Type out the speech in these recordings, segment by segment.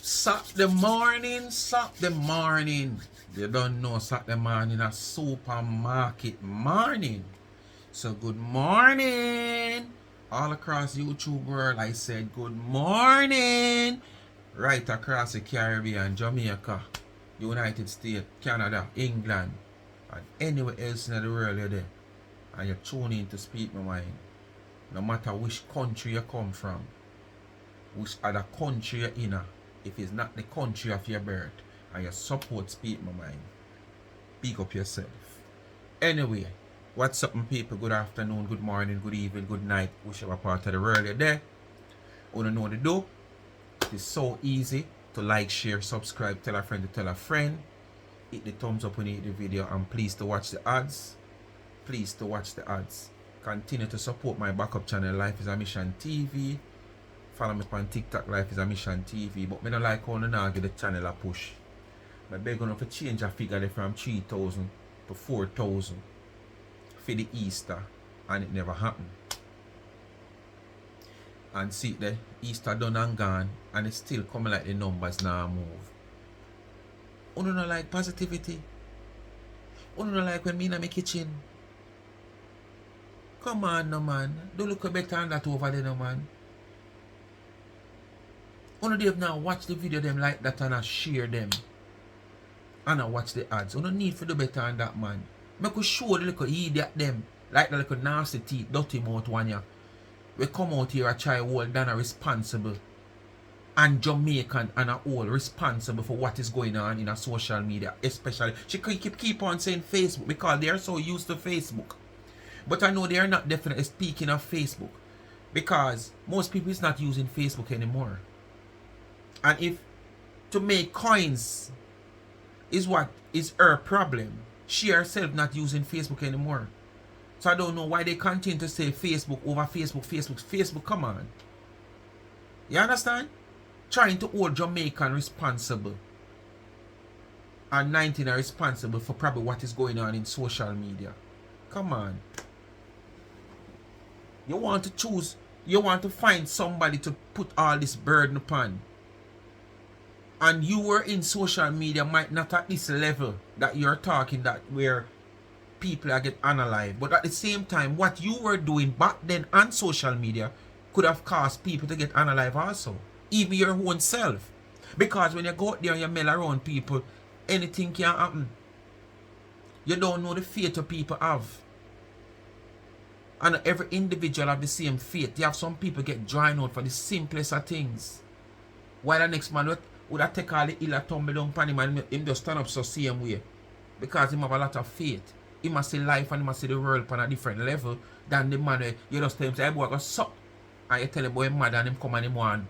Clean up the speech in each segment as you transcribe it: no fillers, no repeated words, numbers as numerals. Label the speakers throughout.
Speaker 1: Saturday morning, Saturday morning. You don't know Saturday morning a supermarket morning. So good morning. All across YouTube world, I said good morning. Right across the Caribbean, Jamaica, United States, Canada, England, and anywhere else in the world you're there. And you're tuning in to Speak My Mind. No matter which country you come from, which other country you're in, if it's not the country of your birth, and you support Speak My Mind, pick up yourself. Anyway, what's up, my people? Good afternoon, good morning, good evening, good night, whichever part of the world you're there. Wanna know what to do? It's so easy to like, share, subscribe, tell a friend to tell a friend. Hit the thumbs up when you hit the video, and please to watch the ads. Please to watch the ads. Continue to support my backup channel, Life is a Mission TV. Follow me on TikTok, Life is a Mission TV. But I don't like how I give the channel a push. I beg you to change a figure from 3,000 to 4,000 for the Easter, and it never happened. And see the Easter done and gone, and it's still coming like the numbers now move. You don't like positivity? You don't like when me in my kitchen? Come on, no man. Don't look better than that over there, no man. You don't now watch the video them like that and I share them. And I watch the ads. You don't need to do better than that, man. I could show the little idiot them, like the little nasty teeth, dirty mouth one ya. We come out here and try hold Donna responsible, and Jamaican and all responsible for what is going on in a social media, especially. She keep on saying Facebook because they are so used to Facebook. But I know they are not definitely speaking of Facebook, because most people is not using Facebook anymore. And if to make coins is what is her problem, she herself not using Facebook anymore. So I don't know why they continue to say Facebook over Facebook, Facebook, come on. You understand? Trying to hold Jamaican responsible, and 19 are responsible for probably what is going on in social media. Come on. You want to choose, you want to find somebody to put all this burden upon. And you were in social media, might not at this level that you're talking, that where people are get unalive. But at the same time, what you were doing back then on social media could have caused people to get unalive also. Even your own self. Because when you go out there and you mail around people, anything can happen. You don't know the fate of people have. And every individual have the same fate. You have some people get drawn out for the simplest of things. While the next man would have take all the ill tumble down upon him and him just stand up so same way. Because he have a lot of faith. He must see life and he must see the world on a different level than the man where you just tell him, say, hey boy, go suck. And you tell him, boy, mad, and him come and him want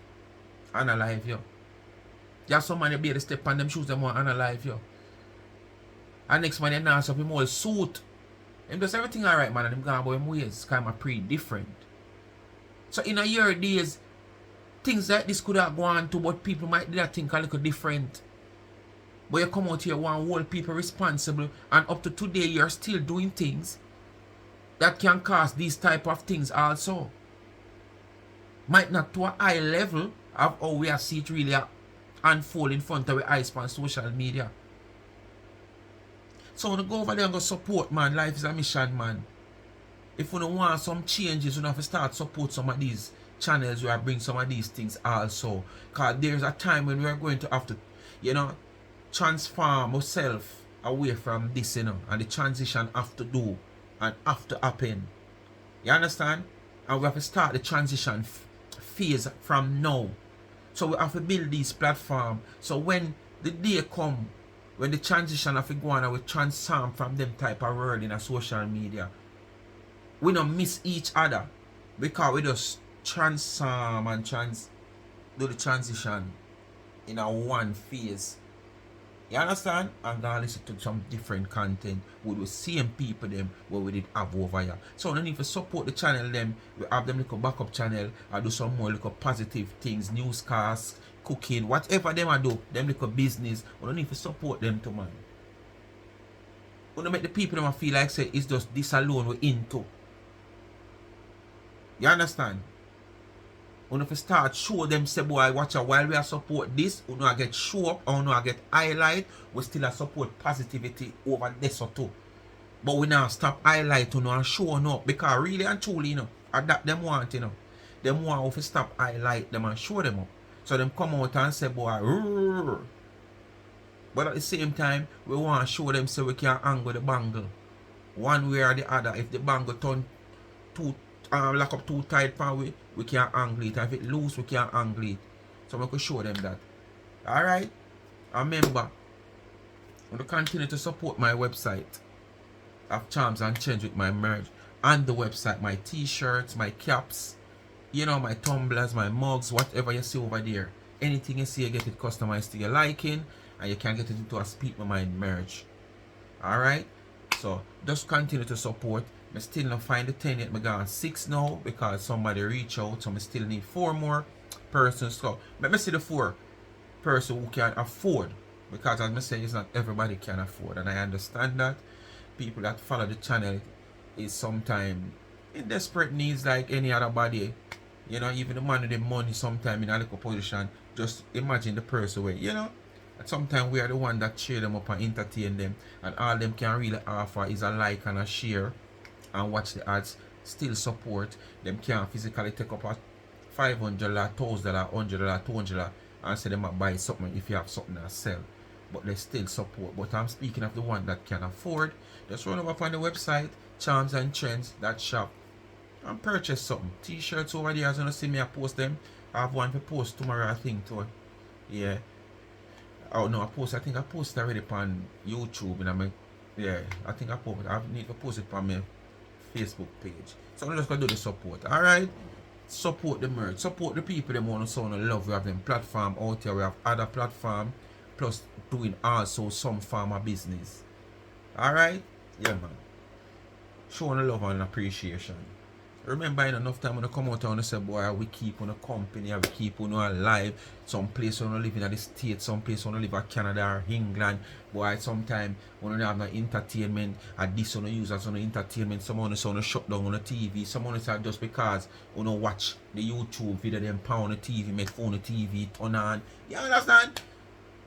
Speaker 1: unalive you. You have some man you be able to step on them shoes, them want unalive you. And next man you dance up him whole suit. Him does everything alright, man, and him gone about him ways. Kind of pretty different. So in a year days, things like this could have gone to, but people might do that think a little different. But you come out here and hold people responsible, and up to today you're still doing things that can cause these type of things also. Might not to a high level of how we see it really unfold in front of our eyes on social media. So when you go over there and go support, man, Life is a Mission, man. If you don't want some changes, you have to start support some of these channels where I bring some of these things also. Because there's a time when we are going to have to, transform ourselves away from this, and the transition have to do and have to happen. You understand? And we have to start the transition phase from now. So we have to build this platform. So when the day come, when the transition have to go on and we transform from them type of world in a social media, we don't miss each other, because we just transform and do the transition in a one phase. You understand? And then listen to some different content with the same people them what we did have over here. So we don't need to support the channel them. We have them little backup channel. I do some more little positive things, newscasts, cooking, whatever them I do, them little business. We don't need to support them too, man. We don't make the people them feel like say it's just this alone we're into. You understand? When if you start show them say boy watch out while we are support this, we know I get show up or no I get highlight, we still a support positivity over this or two. But we now stop highlight and showing up because really and truly, that them want, them want to stop highlight them and show them up. So them come out and say boy, rrr. But at the same time, we want to show them so we can angle the bangle. One way or the other. If the bangle turn too lock up too tight for we can angle it. If it loose, we can angle it. So we can show them that. Alright? Remember, I'm going to continue to support my website of Charms and Change with my merch. And the website, my t-shirts, my caps, my tumblers, my mugs, whatever you see over there. Anything you see, you get it customized to your liking. And you can get it into a Speak My Mind merch. Alright? So, just continue to support. I still not find the 10 yet. I got 6 now because somebody reach out. So, I still need 4 more persons. So, let me see the 4 person who can afford. Because as I say, it's not everybody can afford. And I understand that. People that follow the channel is sometimes in desperate needs like any other body. Even the man with the money sometimes in a little position. Just imagine the person where, sometimes we are the one that cheer them up and entertain them, and all them can really offer is a like and a share and watch the ads. Still support them, can't physically take up a $500, $1,000, $100, $200 and say them might buy something if you have something to sell, but they still support. But I'm speaking of the one that can afford. Just run over on the website charmsandtrends.shop and purchase something. T-shirts over there, as you see me I post them. I have one to post tomorrow, I think, too. Yeah. Oh no, I think I posted already on YouTube, and I think I need to post it on my Facebook page. So I'm just gonna do the support. Alright? Support the merch, support the people that want to sound of love. We have them platform out here, we have other platform, plus doing also some form of business. Alright? Yeah man. Showing the love and appreciation. Remember, enough time when I come out and say, boy, we keep on a company, we keep on alive. Some place when I live in the States, some place when I live in Canada or England. Boy, sometimes when I have no entertainment, and this on use as on entertainment, someone is on shut down on the TV, someone is just because watch the YouTube video, them pound the TV, make phone the TV turn on. You understand?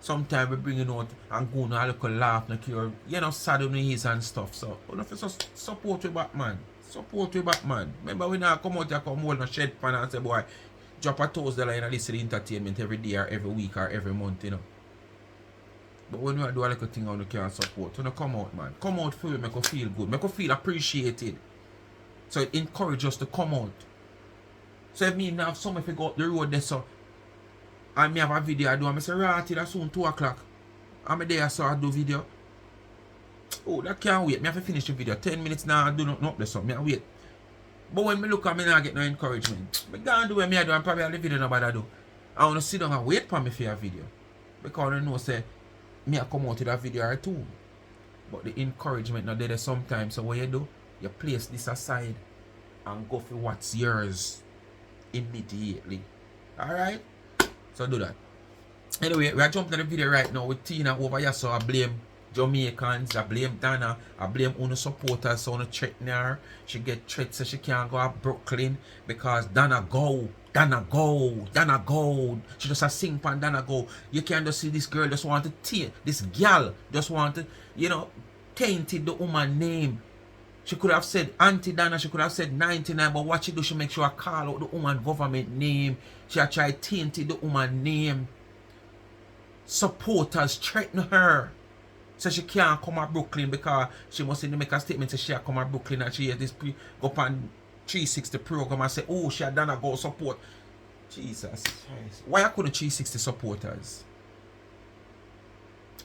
Speaker 1: Sometimes we bring it out and go and look a laugh, sad on the ears and stuff. So, just support you back, man. Support you back, man. Remember we now come out here, come hold no shed pan and say, boy, drop a $1,000 in this entertainment every day or every week or every month, But when you do a little thing on you can support, come out, man. Come out for you, make you feel good, make you feel appreciated. So it encourages us to come out. So if me now some if you go up the road there, so and me have a video I do, I say, right, that's soon 2 o'clock. I'm there, so I do video. Oh, that can't wait. Me have to finish the video. 10 minutes now, I do not up there, so me wait. But when me look at me now, I get no encouragement. Me can't do what me I do, and probably all the video nobody do. I want to sit down and wait for me for a video. Because I know, say, me I come out with a video or two. But the encouragement not there sometimes. So what you do, you place this aside and go for what's yours immediately. Alright? So do that. Anyway, we are jumping to the video right now with Tina over here, so I blame Jamaicans, I blame Donna, I blame Uno supporters, so Uno threaten her. She get threats so she can't go to Brooklyn because Donna go. She just a sing pan Donna go. You can't just see this girl just want to taint, this gal just want to, tainted the woman name. She could have said Auntie Donna, she could have said 99, but what she do, she make sure I call out the woman government name. She try tainted the woman name. Supporters threaten her. So she can't come to Brooklyn because she must make a statement say she come to Brooklyn and she has this go on 360 program and say, oh, she had done a go support. Jesus Christ. Why I couldn't 360 supporters?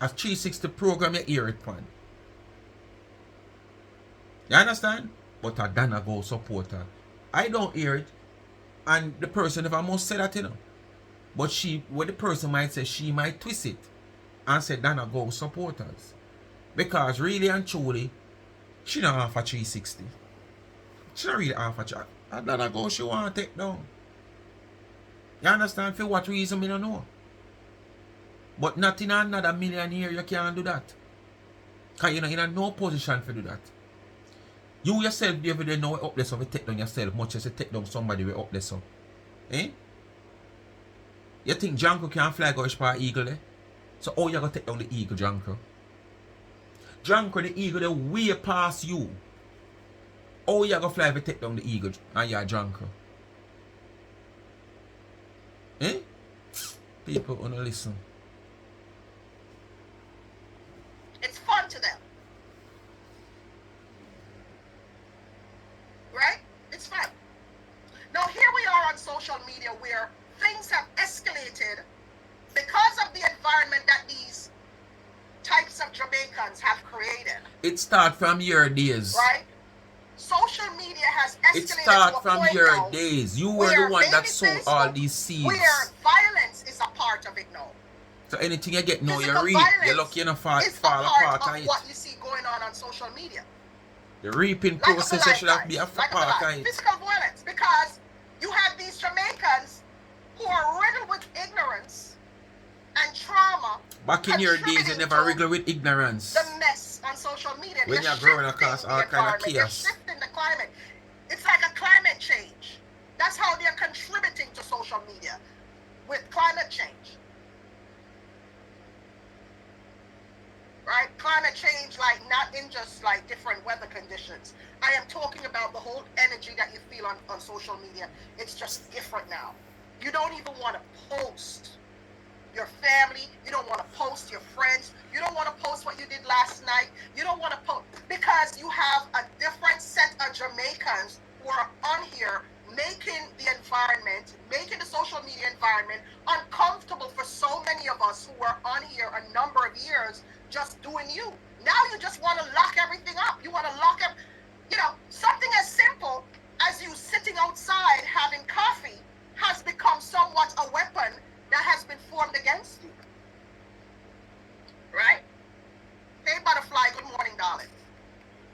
Speaker 1: A 360 program you hear it pan. You understand? But a Dana go supporter. I don't hear it. And the person never must say that, But what the person might say, she might twist it and say Dana go supporters. Because really and truly, she don't offer 360. She don't really offer 360. And Dana go she want to take down. You understand? For what reason, I don't know. But not in another millionaire you can't do that. Because you're in no position to do that. You yourself, every day know up there so you take down yourself much as you take down somebody way up there so. Eh? You think Janko can fly go for eagle eh? So how you gonna take down the eagle, Janko? Janko, the eagle they way past you. How you gonna fly if you take down the eagle and you're Janko? Eh? People wanna listen.
Speaker 2: It's fun to them. Right? It's fun. Now here we are on social media where things have escalated because of the environment that these types of Jamaicans have created.
Speaker 1: It starts from your days.
Speaker 2: Right? Social media has escalated.
Speaker 1: It starts from your days. You were the one that sowed all these seeds.
Speaker 2: Where violence is a part of it now.
Speaker 1: So anything you get now, you reap. You're lucky enough to fall apart on it.
Speaker 2: What you see going on social media.
Speaker 1: The reaping process should have be a part of it.
Speaker 2: Physical violence, because you have these Jamaicans who are riddled with ignorance and trauma.
Speaker 1: Back in your days, you never riddled with ignorance.
Speaker 2: The mess on social media.
Speaker 1: When you're growing across all kind of chaos.
Speaker 2: They're shifting the climate. It's like a climate change. That's how they're contributing to social media with climate change. Right? Climate change, like not in just like different weather conditions. I am talking about the whole energy that you feel on social media. It's just different now. You don't even want to post your family. You don't want to post your friends. You don't want to post what you did last night. You don't want to post because you have a different set of Jamaicans who are on here making the environment, making the social media environment uncomfortable for so many of us who are on here a number of years just doing you. Now you just want to lock everything up. You want to lock up, something as simple as you sitting outside having coffee has become somewhat a weapon that has been formed against you. Right? Hey, butterfly, good morning, darling.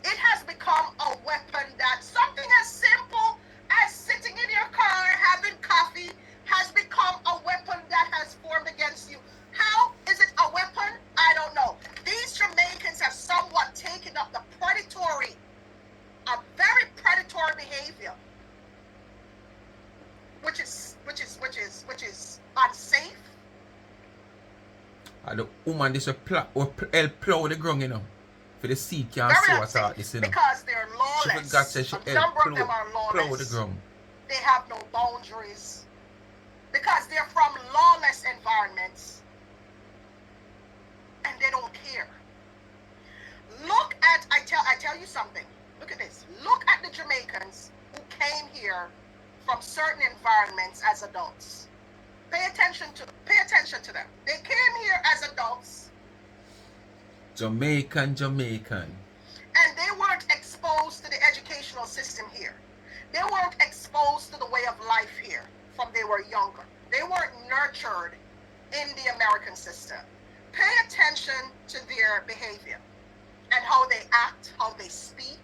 Speaker 2: It has become a weapon that something as simple as sitting in your car having coffee has become a weapon that has formed against you. How is it a weapon? I don't know. These Jamaicans have somewhat taken up the a very predatory behavior, which is unsafe.
Speaker 1: And the woman this will plow the ground, for the seed can't sow at this,
Speaker 2: because they're lawless. A number of them are lawless.
Speaker 1: Plow the ground.
Speaker 2: They have no boundaries because they're from lawless environments and they don't care. Look at, I tell you something. Look at this. Look at the Jamaicans who came here from certain environments as adults. Pay attention to them. They came here as adults.
Speaker 1: Jamaican.
Speaker 2: And they weren't exposed to the educational system here. They weren't exposed to the way of life here from they were younger. They weren't nurtured in the American system. Pay attention to their behavior and how they act, how they speak,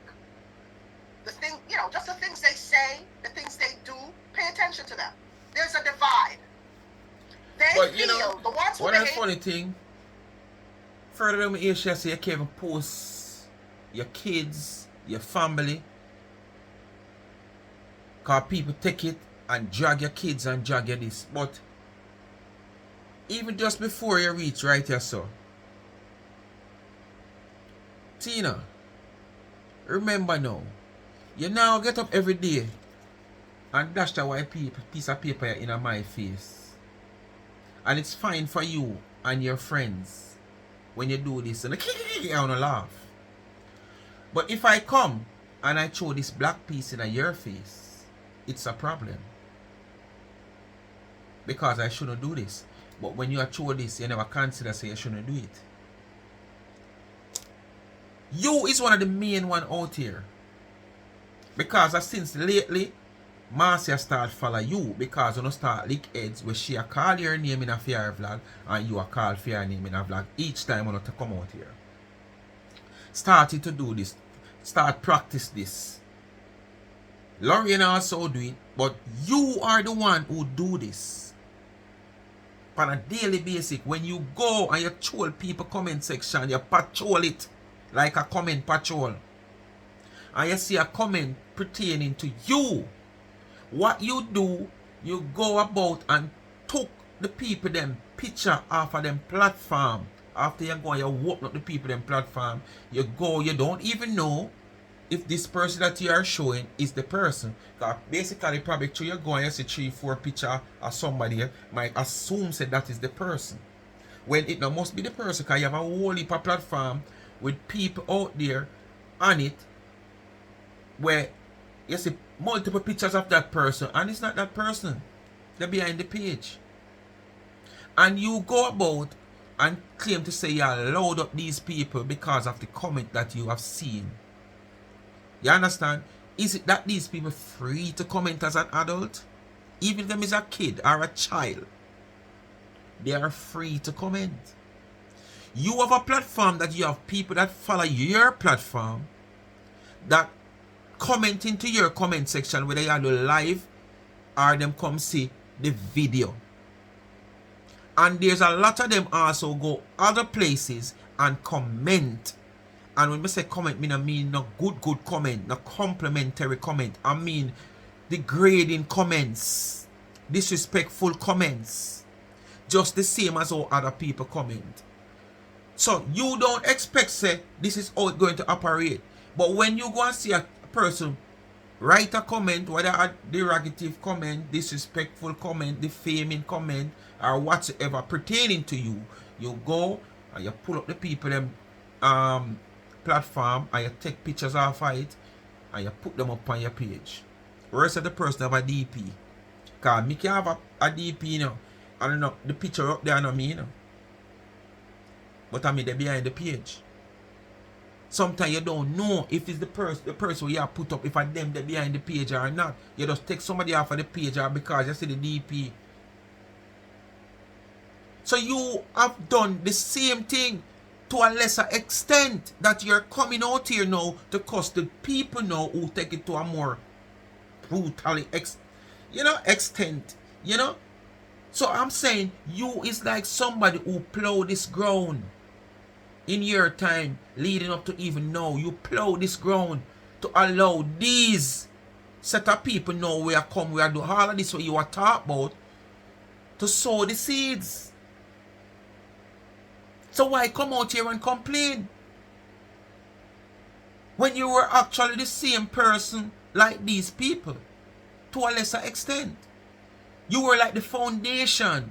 Speaker 2: the thing, just the things they say, the things they do. Pay attention to them. There's a divide. They feel the ones who
Speaker 1: what a funny thing. Further than me, say you can't even post your kids, your family, because people take it and drag your kids and drag your this. But even just before you reach right here, so Tina, remember now, you now get up every day and dash that white piece of paper in my face. And it's fine for you and your friends when you do this and I wanna laugh. But if I come and I throw this black piece in your face, it's a problem. Because I shouldn't do this. But when you throw this, you never consider say you shouldn't do it. You is one of the main one out here. Because since lately, Marcia start follow you because you don't start lick heads where she call your name in a fair vlog and you call for your name in a vlog each time you to come out here. Started to do this. Start practice this. Lorraine also do it, but you are the one who do this. On a daily basis, when you go and you troll people comment section, you patrol it like a comment patrol. And you see a comment pertaining to you. What you do, you go about and took the people them picture off of them platform. After you go and you open up the people them platform, you go, you don't even know if this person that you are showing is the person. Because basically probably through you go and you see 3-4 picture of somebody, might assume say that is the person. When it now must be the person, because you have a whole heap of platform with people out there on it where you see multiple pictures of that person and it's not that person. They're behind the page. And you go about and claim to say you load up these people because of the comment that you have seen. You understand? Is it that these people free to comment as an adult? Even if them is a kid or a child, they are free to comment. You have a platform that you have people that follow your platform that comment into your comment section, whether you are live or them come see the video. And there's a lot of them also go other places and comment. And when I say comment, I mean no good comment, no complimentary comment. I mean degrading comments, disrespectful comments, just the same as all other people comment. So you don't expect say this is how it's going to operate. But when you go and see a person write a comment, whether a derogative comment, disrespectful comment, defaming comment, or whatsoever pertaining to you, you go and you pull up the people them platform and you take pictures off of it and you put them up on your page. Rest of the person have a DP. Cause me can have a DP, you know. I don't know, the picture up there, I know me, you know. But I mean, they're behind the page. Sometimes you don't know if it's the person you have put up, if it's them that behind the page or not. You just take somebody off of the page or because you see the DP. So you have done the same thing to a lesser extent that you're coming out here now to cause the people now who take it to a more brutal extent. You know? So I'm saying you is like somebody who plowed this ground in your time leading up to even now. You plow this ground to allow these set of people know where come, where do all of this what you are talking about, to sow the seeds. So why come out here and complain when you were actually the same person like these people to a lesser extent? You were like the foundation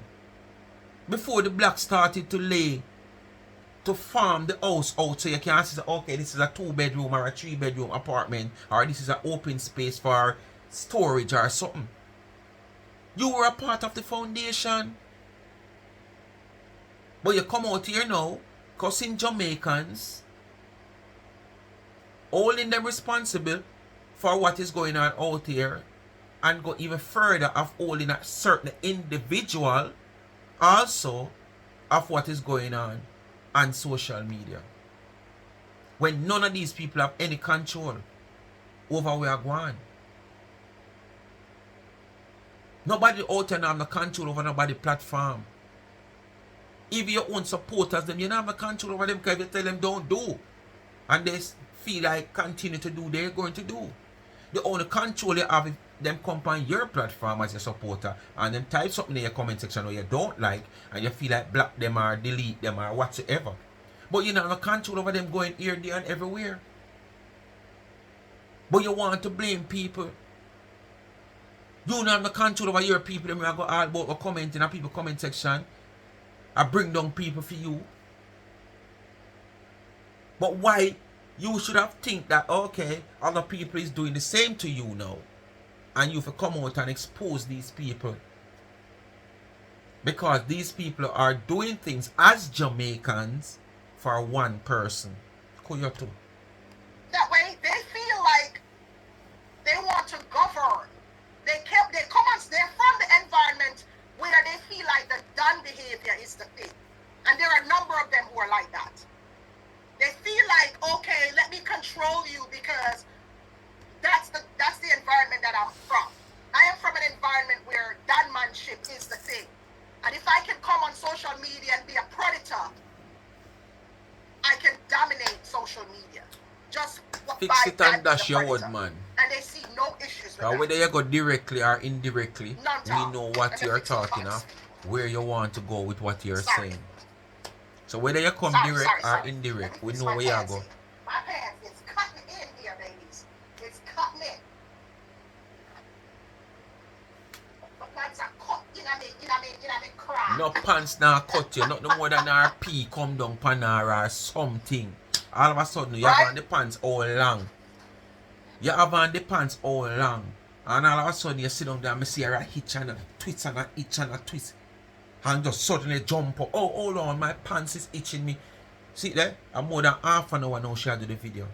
Speaker 1: before the blocks started to lay to farm the house out, so you can say, okay, this is a 2-bedroom or a 3-bedroom apartment, or this is an open space for storage or something. You were a part of the foundation. But you come out here now cussing Jamaicans, holding them responsible for what is going on out here, and go even further of holding a certain individual also of what is going on social media. When none of these people have any control over where are going. Nobody out there have no control over nobody's platform. If your own supporters, them, you don't have no control over them, because if you tell them don't do, and they feel like continue to do, they're going to do. The only control you have is them come on your platform as a supporter and them type something in your comment section where you don't like and you feel like block them or delete them or whatsoever. But you don't have no control over them going here, there, and everywhere. But you want to blame people. You don't have no control over your people. Them go all about commenting in people comment section. I bring down people for you. But why you should have think that, okay, other people is doing the same to you now, and you have come out and expose these people, because these people are doing things as Jamaicans for one person. Koyoto.
Speaker 2: That way they feel like they want to govern. They're from the environment where they feel like the done behavior is the thing. And there are a number of them who are like that. They feel like, okay, let me control you because that's the environment that I'm from. I am from an environment where gunmanship is the thing. And if I can come on social media and be a predator, I can dominate social media. Just
Speaker 1: fix it and dash your word, man.
Speaker 2: And they see no issues with that.
Speaker 1: Whether you go directly or indirectly,
Speaker 2: None
Speaker 1: we know what you're talking of. where you want to go with what you're
Speaker 2: Sorry.
Speaker 1: saying. So whether you come
Speaker 2: Sorry,
Speaker 1: direct or
Speaker 2: sorry.
Speaker 1: indirect, we
Speaker 2: It's
Speaker 1: know
Speaker 2: my
Speaker 1: where you
Speaker 2: pants
Speaker 1: go.
Speaker 2: here. My pants is cutting in here, ladies. It's cutting in. My pants are cut in a me crack.
Speaker 1: No pants now cut you, not no more than our pee come down pan or something. All of a sudden you have on the pants all long. You have on the pants all long. And all of a sudden you sit down there and I see her hitch and a twist and a itch and a twist. And just suddenly jump up. Oh, hold on, my pants is itching me. See there? I'm more than half an hour now she do the video.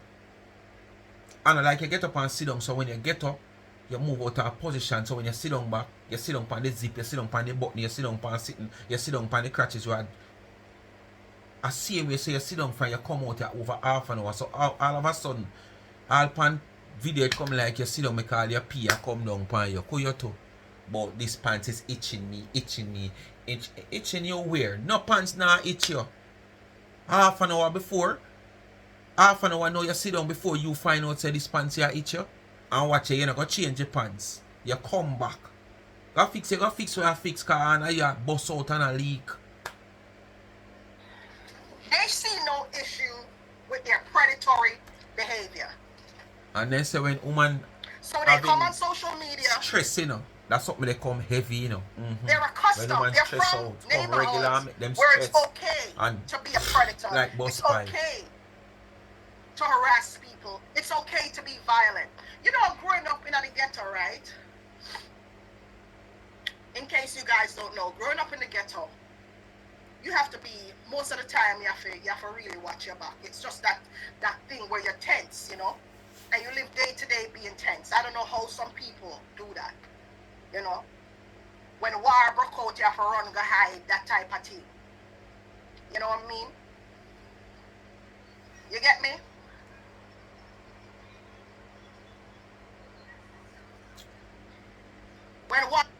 Speaker 1: And like you get up and sit down, so when you get up, you move out of position. So when you sit down back, you sit down on the zip, you sit down on the button, you sit down on sitting, you sit down on the crutches. You had a same way, so you sit down and you come out here over half an hour. So all of a sudden, all pan video it come like you sit down because your pee come down on you. You too. But this pants is itching me. Itching you where? No pants now itch you. Half an hour before. Half an hour now you sit down before you find out say this pants here itch you. And watch you, you're not going to change your pants. You come back. You fix what you fix because you bust out and a leak.
Speaker 2: They see no issue with their predatory behavior.
Speaker 1: And then say when woman
Speaker 2: so they come on social media
Speaker 1: stress, you know. That's something they come heavy, you know.
Speaker 2: They're accustomed. They're from neighborhoods where it's okay to be a predator.
Speaker 1: Like
Speaker 2: it's okay to harass people. It's okay to be violent. You know, growing up in the ghetto, right? In case you guys don't know, growing up in the ghetto, you have to be, most of the time, you have to really watch your back. It's just that thing where you're tense, you know? And you live day to day being tense. I don't know how some people do that, you know? When war broke out, you have to run, go hide, that type of thing. You know what I mean? You get me?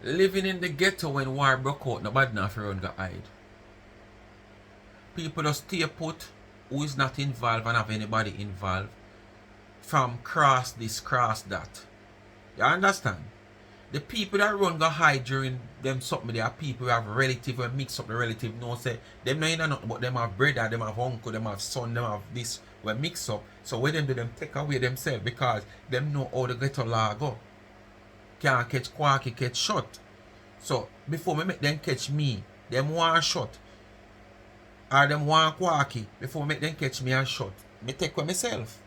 Speaker 1: Living in the ghetto when war broke out, nobody not run go hide. People just stay put, who is not involved and have anybody involved. From cross this, cross that. You understand? The people that run go hide during them something, they are people who have relative, who mix up the relative, no say, them not in nothing, but them have brother, them have uncle, them have son, them have this, we mix up. So when them do them take away themselves because them know how the ghetto law go. Can't catch Quacky, catch shot. So before me make them catch me, them want shot. Or them want Quacky, before me make them catch me and shot. Me take with myself.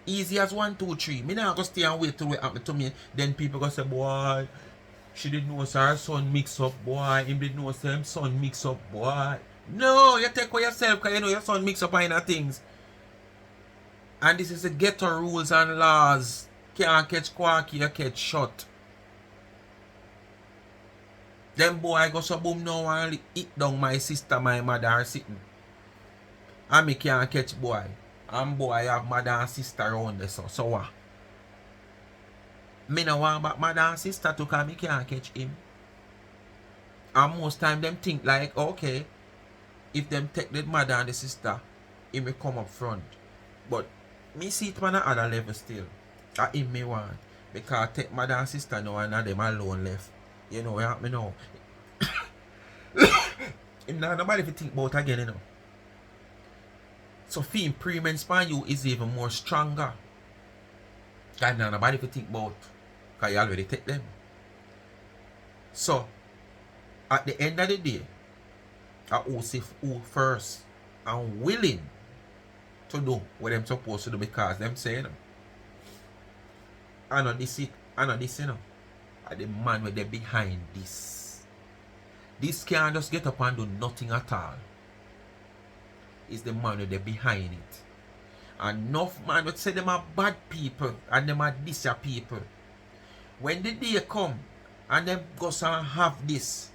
Speaker 1: Easy as 1, 2, 3. Me not go stay and wait till it happen to me. Then people go say, boy, she didn't know her son mix up, boy. Him didn't know her son mix up, boy. No, you take with yourself because you know your son mix up and things. And this is the ghetto rules and laws. Can't catch Quacky, you catch shot. Them boy go so boom now and eat down my sister, my mother are sitting. And me can't catch boy. And boy have mother and sister around there, so what? Me no want back mother and sister to because me can't catch him. And most time them think like, okay, if them take the mother and the sister, he may come up front. But me see it on another level still. That him me want. Because take mother and sister now and them alone left. You know what me know. Him not nobody if think about again, you know. So feeling pre-mens span you is even more stronger. God now nobody if think about. Because you already take them. So at the end of the day, I who first and willing to do what them supposed to do because them say, you know. I know this, you know. The man with them behind this. This can't just get up and do nothing at all. It's the man with them behind it. Enough man would say them are bad people and them are this people. When the day come and them go and have this,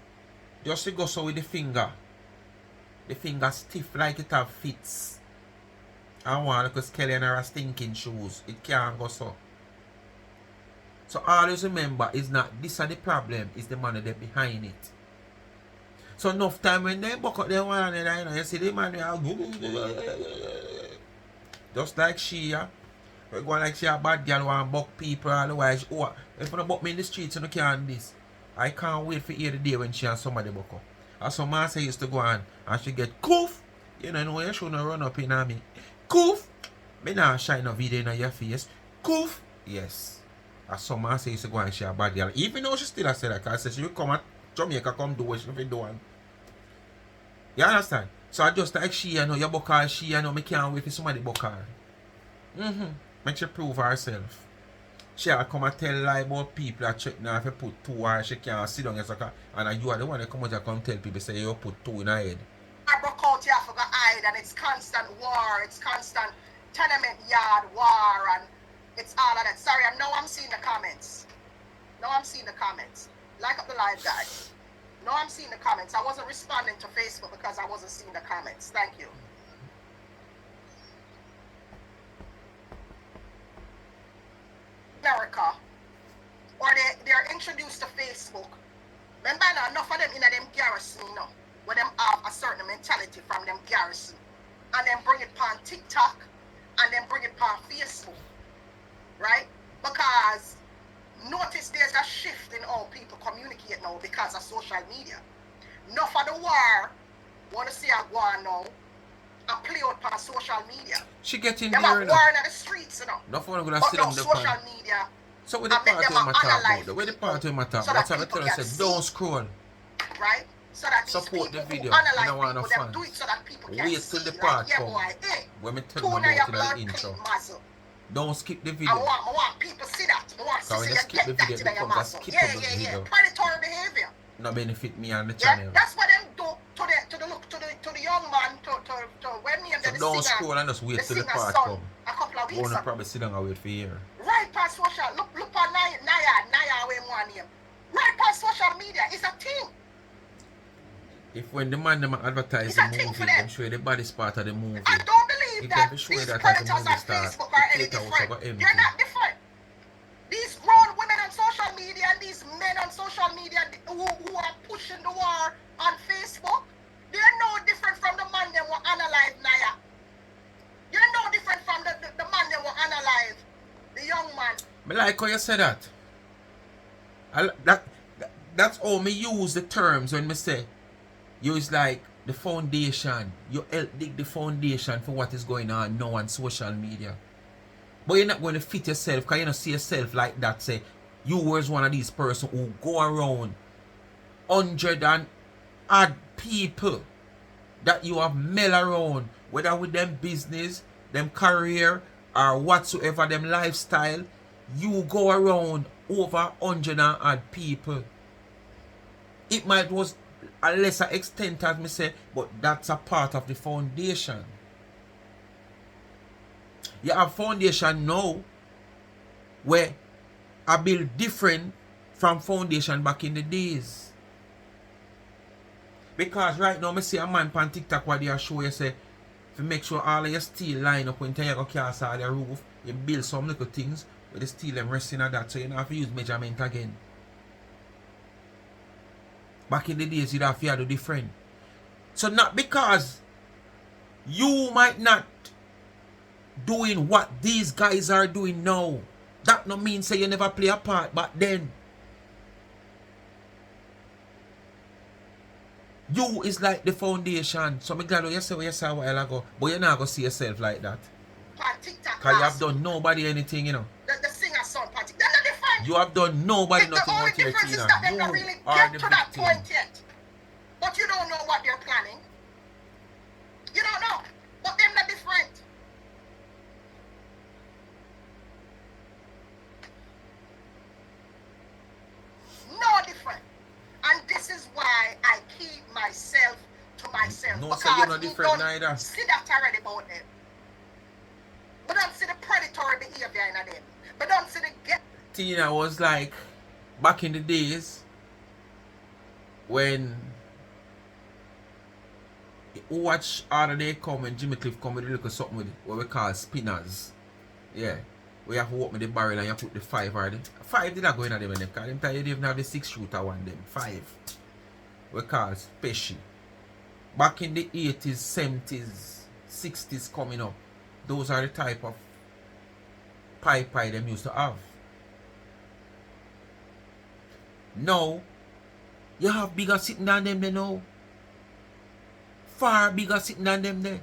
Speaker 1: just to go so with the finger stiff like it have fits. I want because Kelly and her stinking shoes. It can't go so. So always remember, it's not this are the problem, it's the man that behind it. So enough time when they buck up their one and you know, you see the man just like she, yeah. We're going like she a bad girl want buck people, otherwise, oh, if you don't buck me in the streets, you can't this. I can't wait for hear the day when she and somebody buck up. As some man say used to go on and she get coof. You know you shouldn't run up in on me. Coof. Me nah shine a video in your face. Coof. Yes. As some man say used to go and she a bad girl. Even though she still a say that, because she will come at Jamaica come do what she will do. And you understand? So I just like she, you know, you buck her, she, you know, me can't wait for somebody buck her. Make she prove herself. She'll come and tell lie about people that check now if you put two or she can't sit down and you are the one that come out and come tell people say you put two in her head.
Speaker 2: I broke out here for the hide and it's constant war, it's constant tenement yard war and it's all of that. Sorry, I'm seeing the comments. Like up the live, guys. No, I'm seeing the comments. I wasn't responding to Facebook because I wasn't seeing the comments. Thank you. America, or they're introduced to Facebook. Remember now, enough of them in them garrison, you know, where them have a certain mentality from them garrison. And then bring it on TikTok and then bring it on Facebook. Right? Because notice there's a shift in how people communicate now because of social media. Enough of the war, want to see a war now, and play out on social media.
Speaker 1: She getting
Speaker 2: there, you know. War in the streets, you know.
Speaker 1: Not for gonna
Speaker 2: but
Speaker 1: sit
Speaker 2: no,
Speaker 1: on the
Speaker 2: social
Speaker 1: pan.
Speaker 2: media.
Speaker 1: So with the part of my talk about, with the part of my talk, that's how I tell you, don't scroll.
Speaker 2: Right? So that
Speaker 1: support
Speaker 2: these
Speaker 1: the video.
Speaker 2: Analyze
Speaker 1: I want
Speaker 2: people, do it so that people can
Speaker 1: wait
Speaker 2: see,
Speaker 1: till the part
Speaker 2: like, yeah,
Speaker 1: come.
Speaker 2: boy, hey,
Speaker 1: when me tell you about the intro. Don't skip the video.
Speaker 2: I want people to see that. I want to see
Speaker 1: skip the video, it becomes a skippable video.
Speaker 2: Predatory behavior.
Speaker 1: No benefit me and the channel.
Speaker 2: That's what them do to the young man, to when me and
Speaker 1: so
Speaker 2: the
Speaker 1: don't
Speaker 2: singer,
Speaker 1: scroll and just wait till the part come.
Speaker 2: A couple of weeks
Speaker 1: ago. Probably sit down and wait for here.
Speaker 2: Right past social, look on Naya way more name. Right past social media is a thing.
Speaker 1: If when the man them advertise the movie, them show the body part of the movie.
Speaker 2: I don't believe that these predators on Facebook are any different. They're not different. These grown women on social media and these men on social media who are pushing the war on Facebook, they're no different from the man that will analyze Naya. You're no different from the man that will analyze the young man.
Speaker 1: Me like how you say that. That's how me use the terms when me say use like the foundation. You help dig the foundation for what is going on now on social media. But you're not going to fit yourself because you don't see yourself like that. Say, you was one of these persons who go around 100 and odd people that you have mail around, whether with them business, them career, or whatsoever, them lifestyle. You go around over 100 and odd people. It might was a lesser extent as me say, but that's a part of the foundation. You have foundation now where I build different from foundation back in the days. Because right now I see a man on TikTok where they show you say to make sure all of your steel line up when you go cast out the roof, you build some little things with the steel them resting on that, so you don't have to use measurement again. Back in the days, you'd have to do different. So not because you might not doing what these guys are doing now, that no mean say you never play a part back then. You is like the foundation. So I'm glad you say what you saw a while ago, but you're not going to see yourself like that. Because you have done nobody anything, you know.
Speaker 2: The singer song party. They're not different.
Speaker 1: You have done nobody nothing
Speaker 2: what you're
Speaker 1: doing.
Speaker 2: The only difference is that they don't really get to that point yet. But you don't know what they're planning. You don't know. But they're not different. No different. And this is why I keep myself to myself.
Speaker 1: No,
Speaker 2: because
Speaker 1: so you're not different neither.
Speaker 2: See that already about them. But don't see the predatory behavior in them. But don't see the get.
Speaker 1: Tina was like back in the days when you watch all of they come and Jimmy Cliff come with a little something with what we call spinners. Yeah. We have to open the barrel and you put the 5 or the 5 did not go in at them because them time you didn't have the 6 shooter one them. 5. We call special. Back in the 80s, 70s, 60s coming up. Those are the type of pie them used to have. Now, You have bigger sitting than them there now. Far bigger sitting than them there.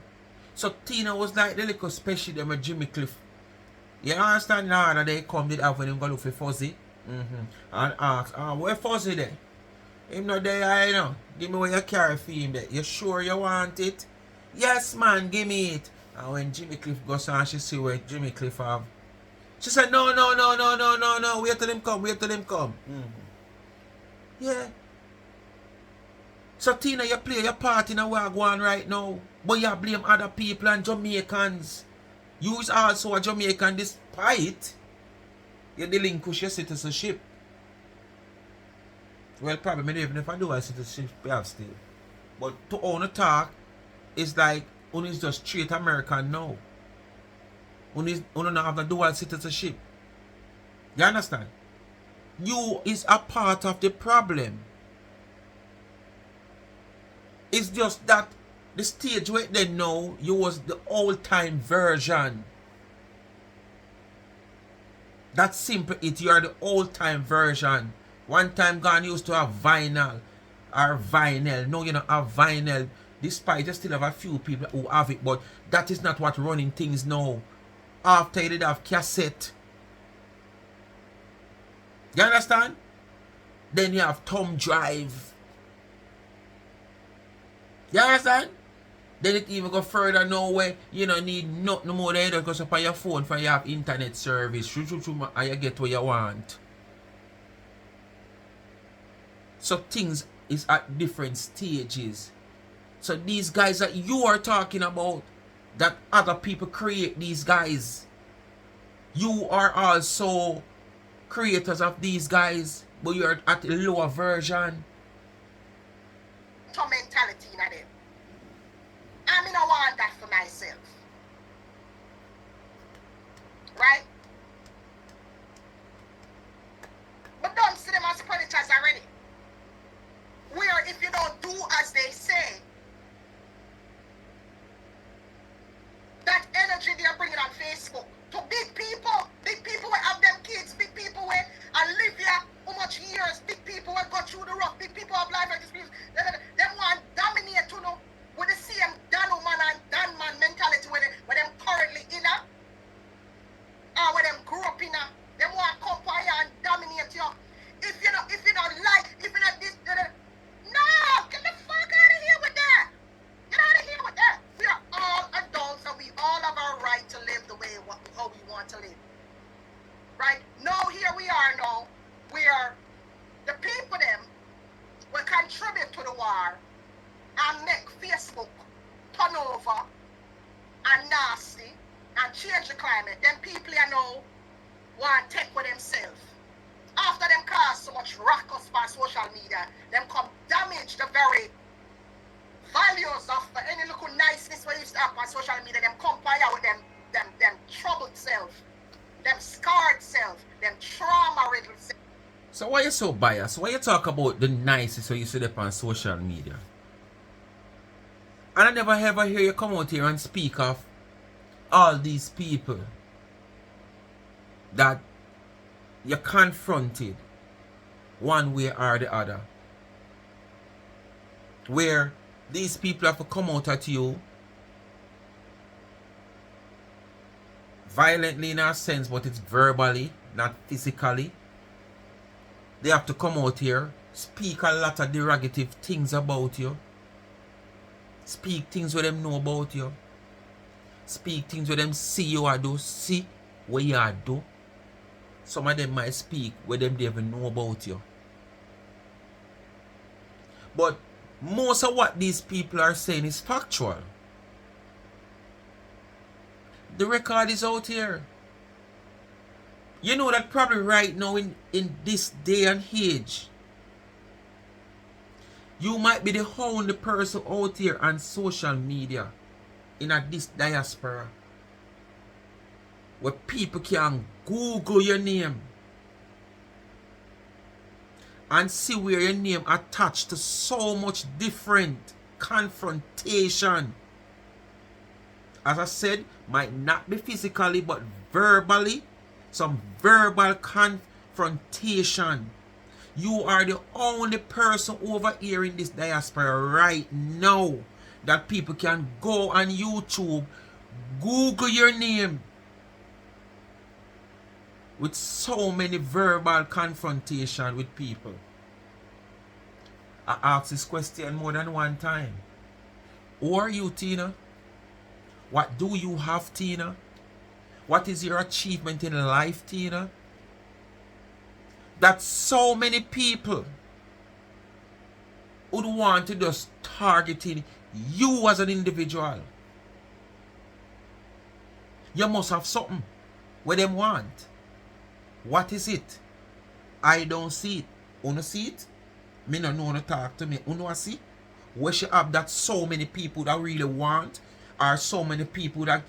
Speaker 1: So Tina was like the little special them with Jimmy Cliff. You understand now that they come did have when them go look for Fuzzy? And ask, where Fuzzy there? Him not there, you know. Give me what you carry for him there. You sure you want it? Yes, man, give me it. And when Jimmy Cliff goes on, she see where Jimmy Cliff have. She said, no. Wait till him come. Yeah. So Tina, you play your part in a wagwan right now. But you blame other people and Jamaicans. You is also a Jamaican despite you delinquish your citizenship. Well, probably even if I do a citizenship, we have still. But to own a talk, it's like, one is just straight American now. One don't have a dual citizenship. You understand? You is a part of the problem. It's just that the stage where they know you was the old time version. That's simple it. You are the old time version. One time gone used to have vinyl or vinyl. No, you don't have vinyl. Despite you still have a few people who have it, but that is not what running things now. After you did have cassette. You understand? Then you have thumb drive. You understand? Then it even go further now where you don't need nothing more than you just up on your phone for you have internet service. And you get what you want. So things is at different stages. So these guys that you are talking about, that other people create these guys, you are also creators of these guys, but you're at a lower version.
Speaker 2: To mentality in them. I mean, I want that for myself. Right? But don't see them as predators already. Where if you don't do as they say, that energy they're bringing on Facebook to big people will have them kids, big people will Olivia, how much years, big people will go through the rough, big people have life experience. Them want dominate to know with the same Donna man and Dan man mentality where them currently in a, or where them grew up in a, them want come fire and dominate you. If you not like, if you not this, no, get the fuck out of here with that. Get out of here with that. We are all adults and we all have our right to live the way how we want to live. Right? No, here we are now. We are the people them will contribute to the war and make Facebook turn over and nasty and change the climate. Them people you know want to take with themselves. After them cause so much ruckus by social media, them come damage the very values of any little niceness we used to have on social media. Them compare with them troubled self, them scarred self, them trauma-riddled self.
Speaker 1: So why you so biased? Why you talk about the nicest when you see them on social media? And I never ever hear you come out here and speak of all these people that you confronted one way or the other. Where these people have to come out at you violently in a sense, but it's verbally, not physically. They have to come out here, speak a lot of derogative things about you. Speak things where them know about you. Speak things where them see you or do, see what you are do. Some of them might speak where them they even know about you. But most of what these people are saying is factual. The record is out here. You know that probably right now in this day and age, you might be the only person out here on social media in this diaspora where people can Google your name and see where your name attached to so much different confrontation. As I said, might not be physically but verbally, some verbal confrontation. You are the only person over here in this diaspora right now that people can go on YouTube, Google your name, with so many verbal confrontation with people. I asked this question more than one time. Who are you, Tina? What do you have, Tina? What is your achievement in life, Tina? That so many people would want to just targeting you as an individual. You must have something where them want. What is it? I don't see it. Uno see it? Me no know to talk to me. Uno see? Where she have that so many people that really want, or so many people that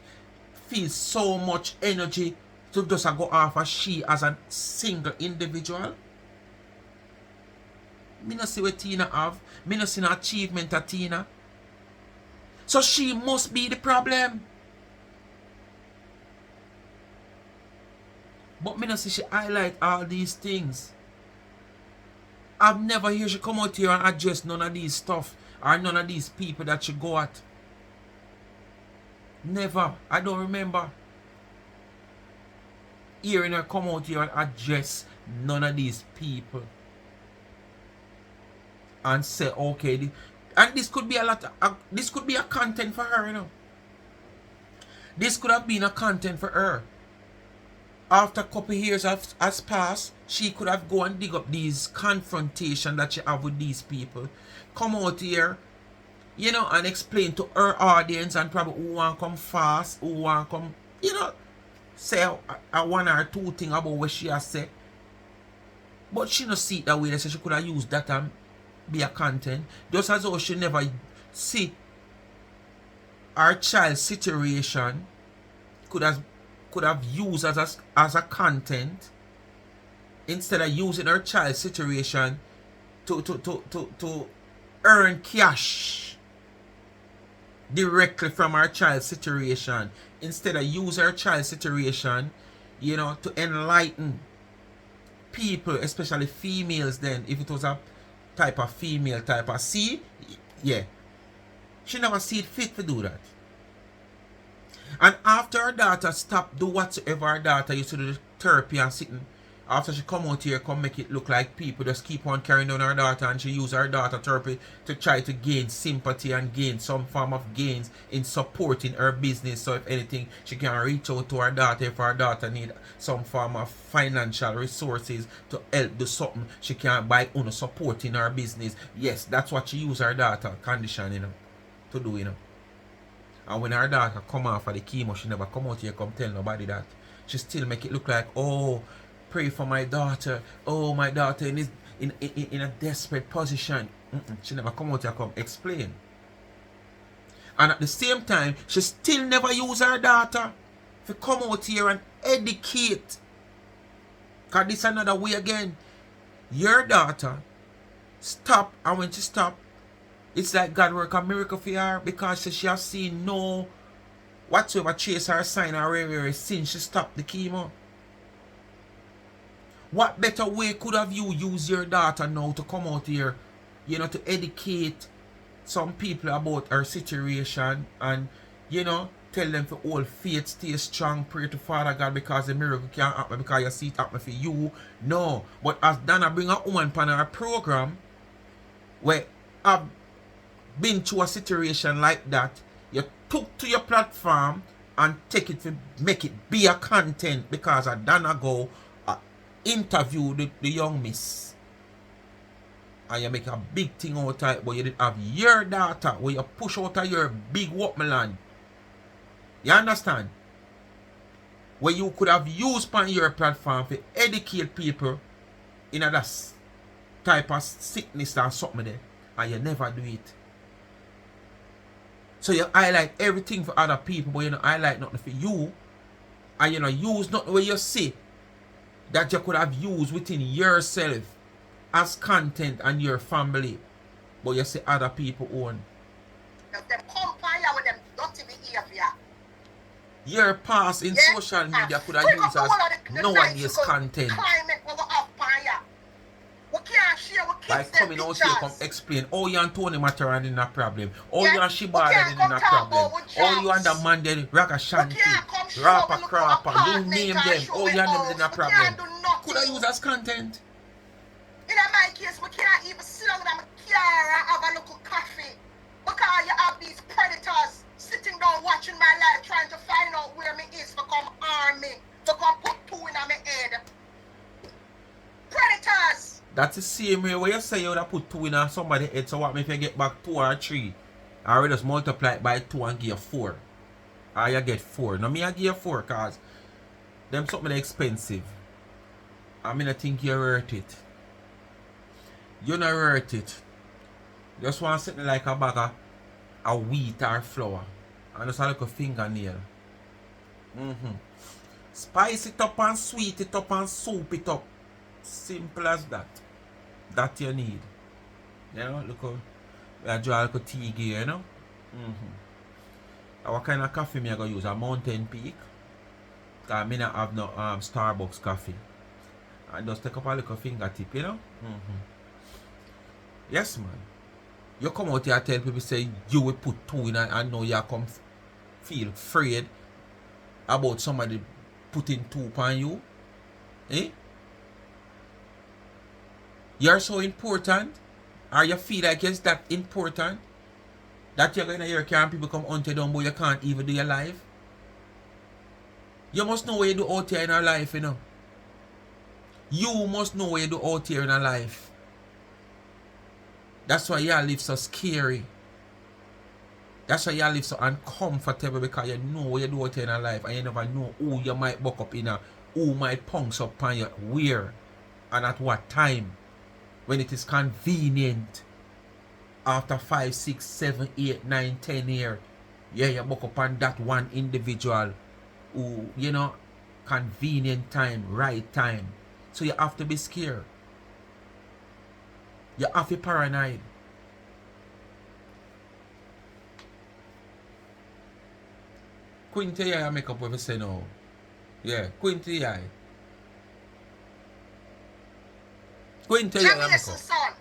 Speaker 1: feel so much energy to just go off as she as a single individual. Me no see what Tina have. Me no see no achievement of Tina. So she must be the problem. But me no see she highlight all these things. I've never heard she come out here and address none of these stuff or none of these people that she go at. Never. I don't remember hearing her come out here and address none of these people and say, okay, and this could be a lot of, this could be a content for her, you know. This could have been a content for her. After a couple years has passed, she could have go and dig up these confrontation that she have with these people, come out here, you know, and explain to her audience and probably who want come fast, who want come, you know, say a one or two thing about what she has said. But she no see it that way, so she could have used that and be a content. Just as though she never see her child's situation could have used as a content, instead of using her child's situation to earn cash directly from her child's situation, instead of use her child's situation, you know, to enlighten people, especially females. Then if it was a type of female type of see, yeah, she never see it fit to do that. And after her daughter stopped do whatsoever her daughter used to do, the therapy and sitting, after she come out here, come make it look like people just keep on carrying on her daughter, and she use her daughter therapy to try to gain sympathy and gain some form of gains in supporting her business. So if anything, she can reach out to her daughter if her daughter need some form of financial resources to help do something. She can buy on supporting her business. Yes, that's what she use her daughter condition, you know, to do, you know. And when her daughter come off of the chemo, she never come out here come tell nobody that. She still make it look like, oh, pray for my daughter. Oh, my daughter in a desperate position. She never come out here come explain. And at the same time, she still never use her daughter to come out here and educate. Because this is another way again. Your daughter stop, and when she stop, it's like God work a miracle for her, because she has seen no whatsoever trace or sign or since she stopped the chemo. What better way could have you use your daughter now to come out here, you know, to educate some people about her situation, and, you know, tell them to hold faith, stay strong, pray to Father God, because the miracle can't happen because you see it happen for you. No. But as Donna bring a woman on her program where I've been through a situation like that, you took to your platform and take it to make it be a content, because a Donna go interview the young miss, and you make a big thing out of it, but you didn't have your daughter where you push out of your big Walkman. You understand? Where you could have used on your platform to educate people in that type of sickness or something there, and you never do it. So you highlight everything for other people, but you don't highlight nothing for you, and you don't use nothing where you see that you could have used within yourself as content and your family, but you see other people own.
Speaker 2: Them compare with them dirty behavior.
Speaker 1: Your past in social media could have used as nowadays content.
Speaker 2: Climate over up fire. We can't
Speaker 1: by
Speaker 2: kids them
Speaker 1: coming out here come
Speaker 2: pictures.
Speaker 1: explain how you and Tony Matterhand in a problem, how
Speaker 2: Yeah,
Speaker 1: you and
Speaker 2: we
Speaker 1: Shibada
Speaker 2: can't
Speaker 1: in
Speaker 2: come
Speaker 1: a
Speaker 2: talk
Speaker 1: problem,
Speaker 2: about with
Speaker 1: how you and the
Speaker 2: jobs.
Speaker 1: man then Raga
Speaker 2: We
Speaker 1: Shanti,
Speaker 2: can't come show
Speaker 1: Rapper
Speaker 2: me look
Speaker 1: Crapper, you
Speaker 2: apartment
Speaker 1: name
Speaker 2: or
Speaker 1: them,
Speaker 2: show
Speaker 1: how
Speaker 2: me
Speaker 1: you and them in
Speaker 2: house.
Speaker 1: a
Speaker 2: We
Speaker 1: problem.
Speaker 2: can't do
Speaker 1: Could I use
Speaker 2: nothing.
Speaker 1: as content?
Speaker 2: In my case, we can't even sit down in my car and have a little coffee because you have these predators sitting down watching my life trying to find out where me is to come harm me, to come put two in my head. Predators!
Speaker 1: That's the same way where you say you would have put two in somebody's head, so what if you get back 2 or 3? Or you just multiply it by 2 and give you 4. Or you get 4. Now me I give you 4 cause them something expensive. I mean I think you're worth it. You're not worth it. Just want something like a bag of wheat or flour. And just a little fingernail. Spice it up and sweet it up and soup it up. Simple as that. That you need. You know, look how I draw a little tea gear, you know. What kind of coffee me I gonna use? A Mountain Peak. Cause me not have no Starbucks coffee. And just take up a little fingertip, you know. Yes, man. You come out here and tell people say you will put 2 in and now you come feel afraid about somebody putting 2 upon you. Eh? You're so important? Or you feel like it's that important? That you're going to your car and people come onto you down but you can't even do your life? You must know what you do out here in your life, you know. You must know what you do out here in your life. That's why you live so scary. That's why you live so uncomfortable because you know what you do out here in your life and you never know who you might buck up in a, who might punch up on you, where and at what time. When it is convenient. After 5, 6, 7, 8, 9, 10 years. Yeah, you buck up on that one individual who, you know, convenient time, right time. So you have to be scared. You have to be paranoid. Quinty I make up what you say now. Yeah, Quinty I. Quinty I make up.
Speaker 2: Son.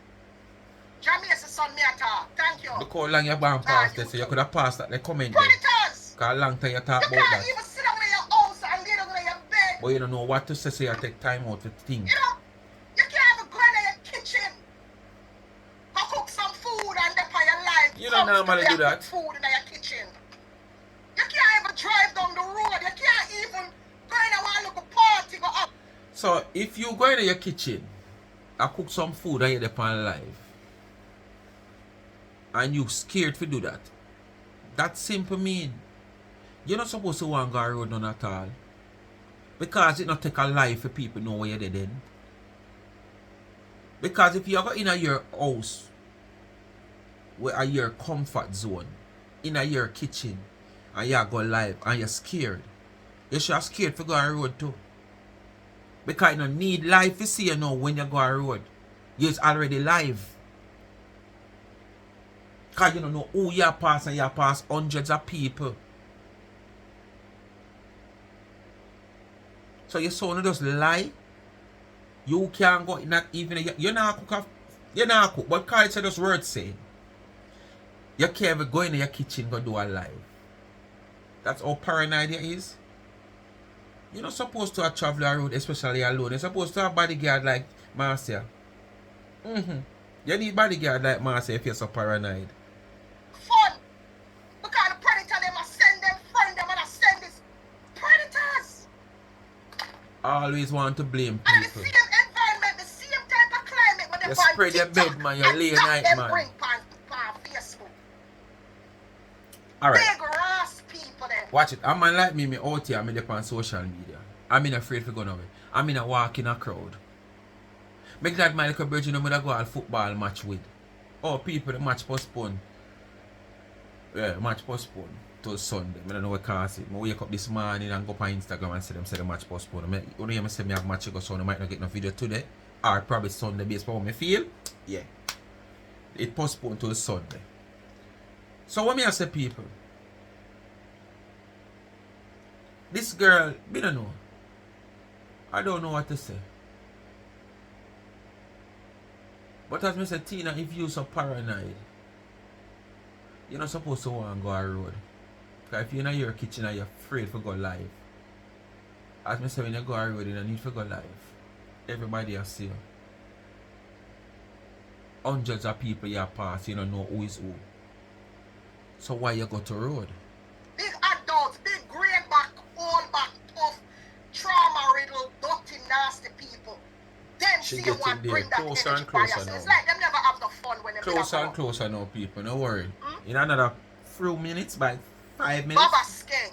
Speaker 2: Jamaica's son me talk. Thank you.
Speaker 1: Look how long you been past this, so you could have passed that the comment there.
Speaker 2: Predators!
Speaker 1: Cause a long time you talk about
Speaker 2: You can't
Speaker 1: that.
Speaker 2: even sit down in your house and lay down in your bed.
Speaker 1: But you don't know what to say, so you take time out to think.
Speaker 2: You know, you can't even go in your kitchen and cook some food and dip on your life.
Speaker 1: You don't normally do that.
Speaker 2: Food in your kitchen. You can't even drive down the road. You can't even go in and want to look a party go up.
Speaker 1: So if you go into your kitchen and cook some food and you dip on live, and you scared to do that, that simple mean you're not supposed to want to go road none at all. Because it not take a life for people know where you're dead in. Because if you go in your house, where your comfort zone, in your kitchen, and you go live and you're scared, you should have scared to go on road too. Because you don't need life to see you know when you go on road. You're already live. Because you don't know who you pass and you pass hundreds of people. So your son just lie. You can't go in that even you're not cook. You're not cook. But because it's just word saying. You can't even go in your kitchen go do a live. That's how paranoid you is. You're not supposed to travel a road, especially alone. You're supposed to have bodyguard like Marcia. You need bodyguard like Marcia if you're so paranoid.
Speaker 2: Fun. Because the predator, they must send them, friend them, and I send this. Predators.
Speaker 1: Always want to blame people.
Speaker 2: And the same environment, the same type of climate when they
Speaker 1: you spread your bed, man. You lay night, man.
Speaker 2: Bring pan Facebook.
Speaker 1: Alright.
Speaker 2: Big Ross people then.
Speaker 1: Watch it. A man like me out here, I'm on social media. I'm in afraid to go nowhere. I'm in a walk in a crowd. Make that my little virgin I'm gonna go to a football match with. Oh, people, the match postponed. Yeah, match postponed till Sunday. I don't know what cause it. I wake up this morning and go up on Instagram and see them say the match postponed. You know, you say me have match to go, so I might not get no video today. Or probably Sunday based on how I feel. Yeah. It postponed till Sunday. So what me I say, people? This girl, me don't know. I don't know what to say. But as I said, Tina, if you're so paranoid, you're not supposed to want to go a road. Because if you're in your kitchen and you're afraid to go live, as I said, when you go a road, you don't need to go live. Everybody will see you. Hundreds of people you pass, you don't know who is who. So why you go to road?
Speaker 2: Big adults, big green back, old back, tough, trauma-riddled, dirty, nasty people. Then
Speaker 1: She
Speaker 2: see you
Speaker 1: getting
Speaker 2: want to
Speaker 1: there,
Speaker 2: bring that
Speaker 1: closer
Speaker 2: energy
Speaker 1: and
Speaker 2: by
Speaker 1: closer
Speaker 2: yourself.
Speaker 1: now.
Speaker 2: It's like them never have the fun when they
Speaker 1: Closer and closer now, people. No worry.
Speaker 2: Hmm?
Speaker 1: In another few minutes, by 5 minutes.
Speaker 2: Baba Skeng.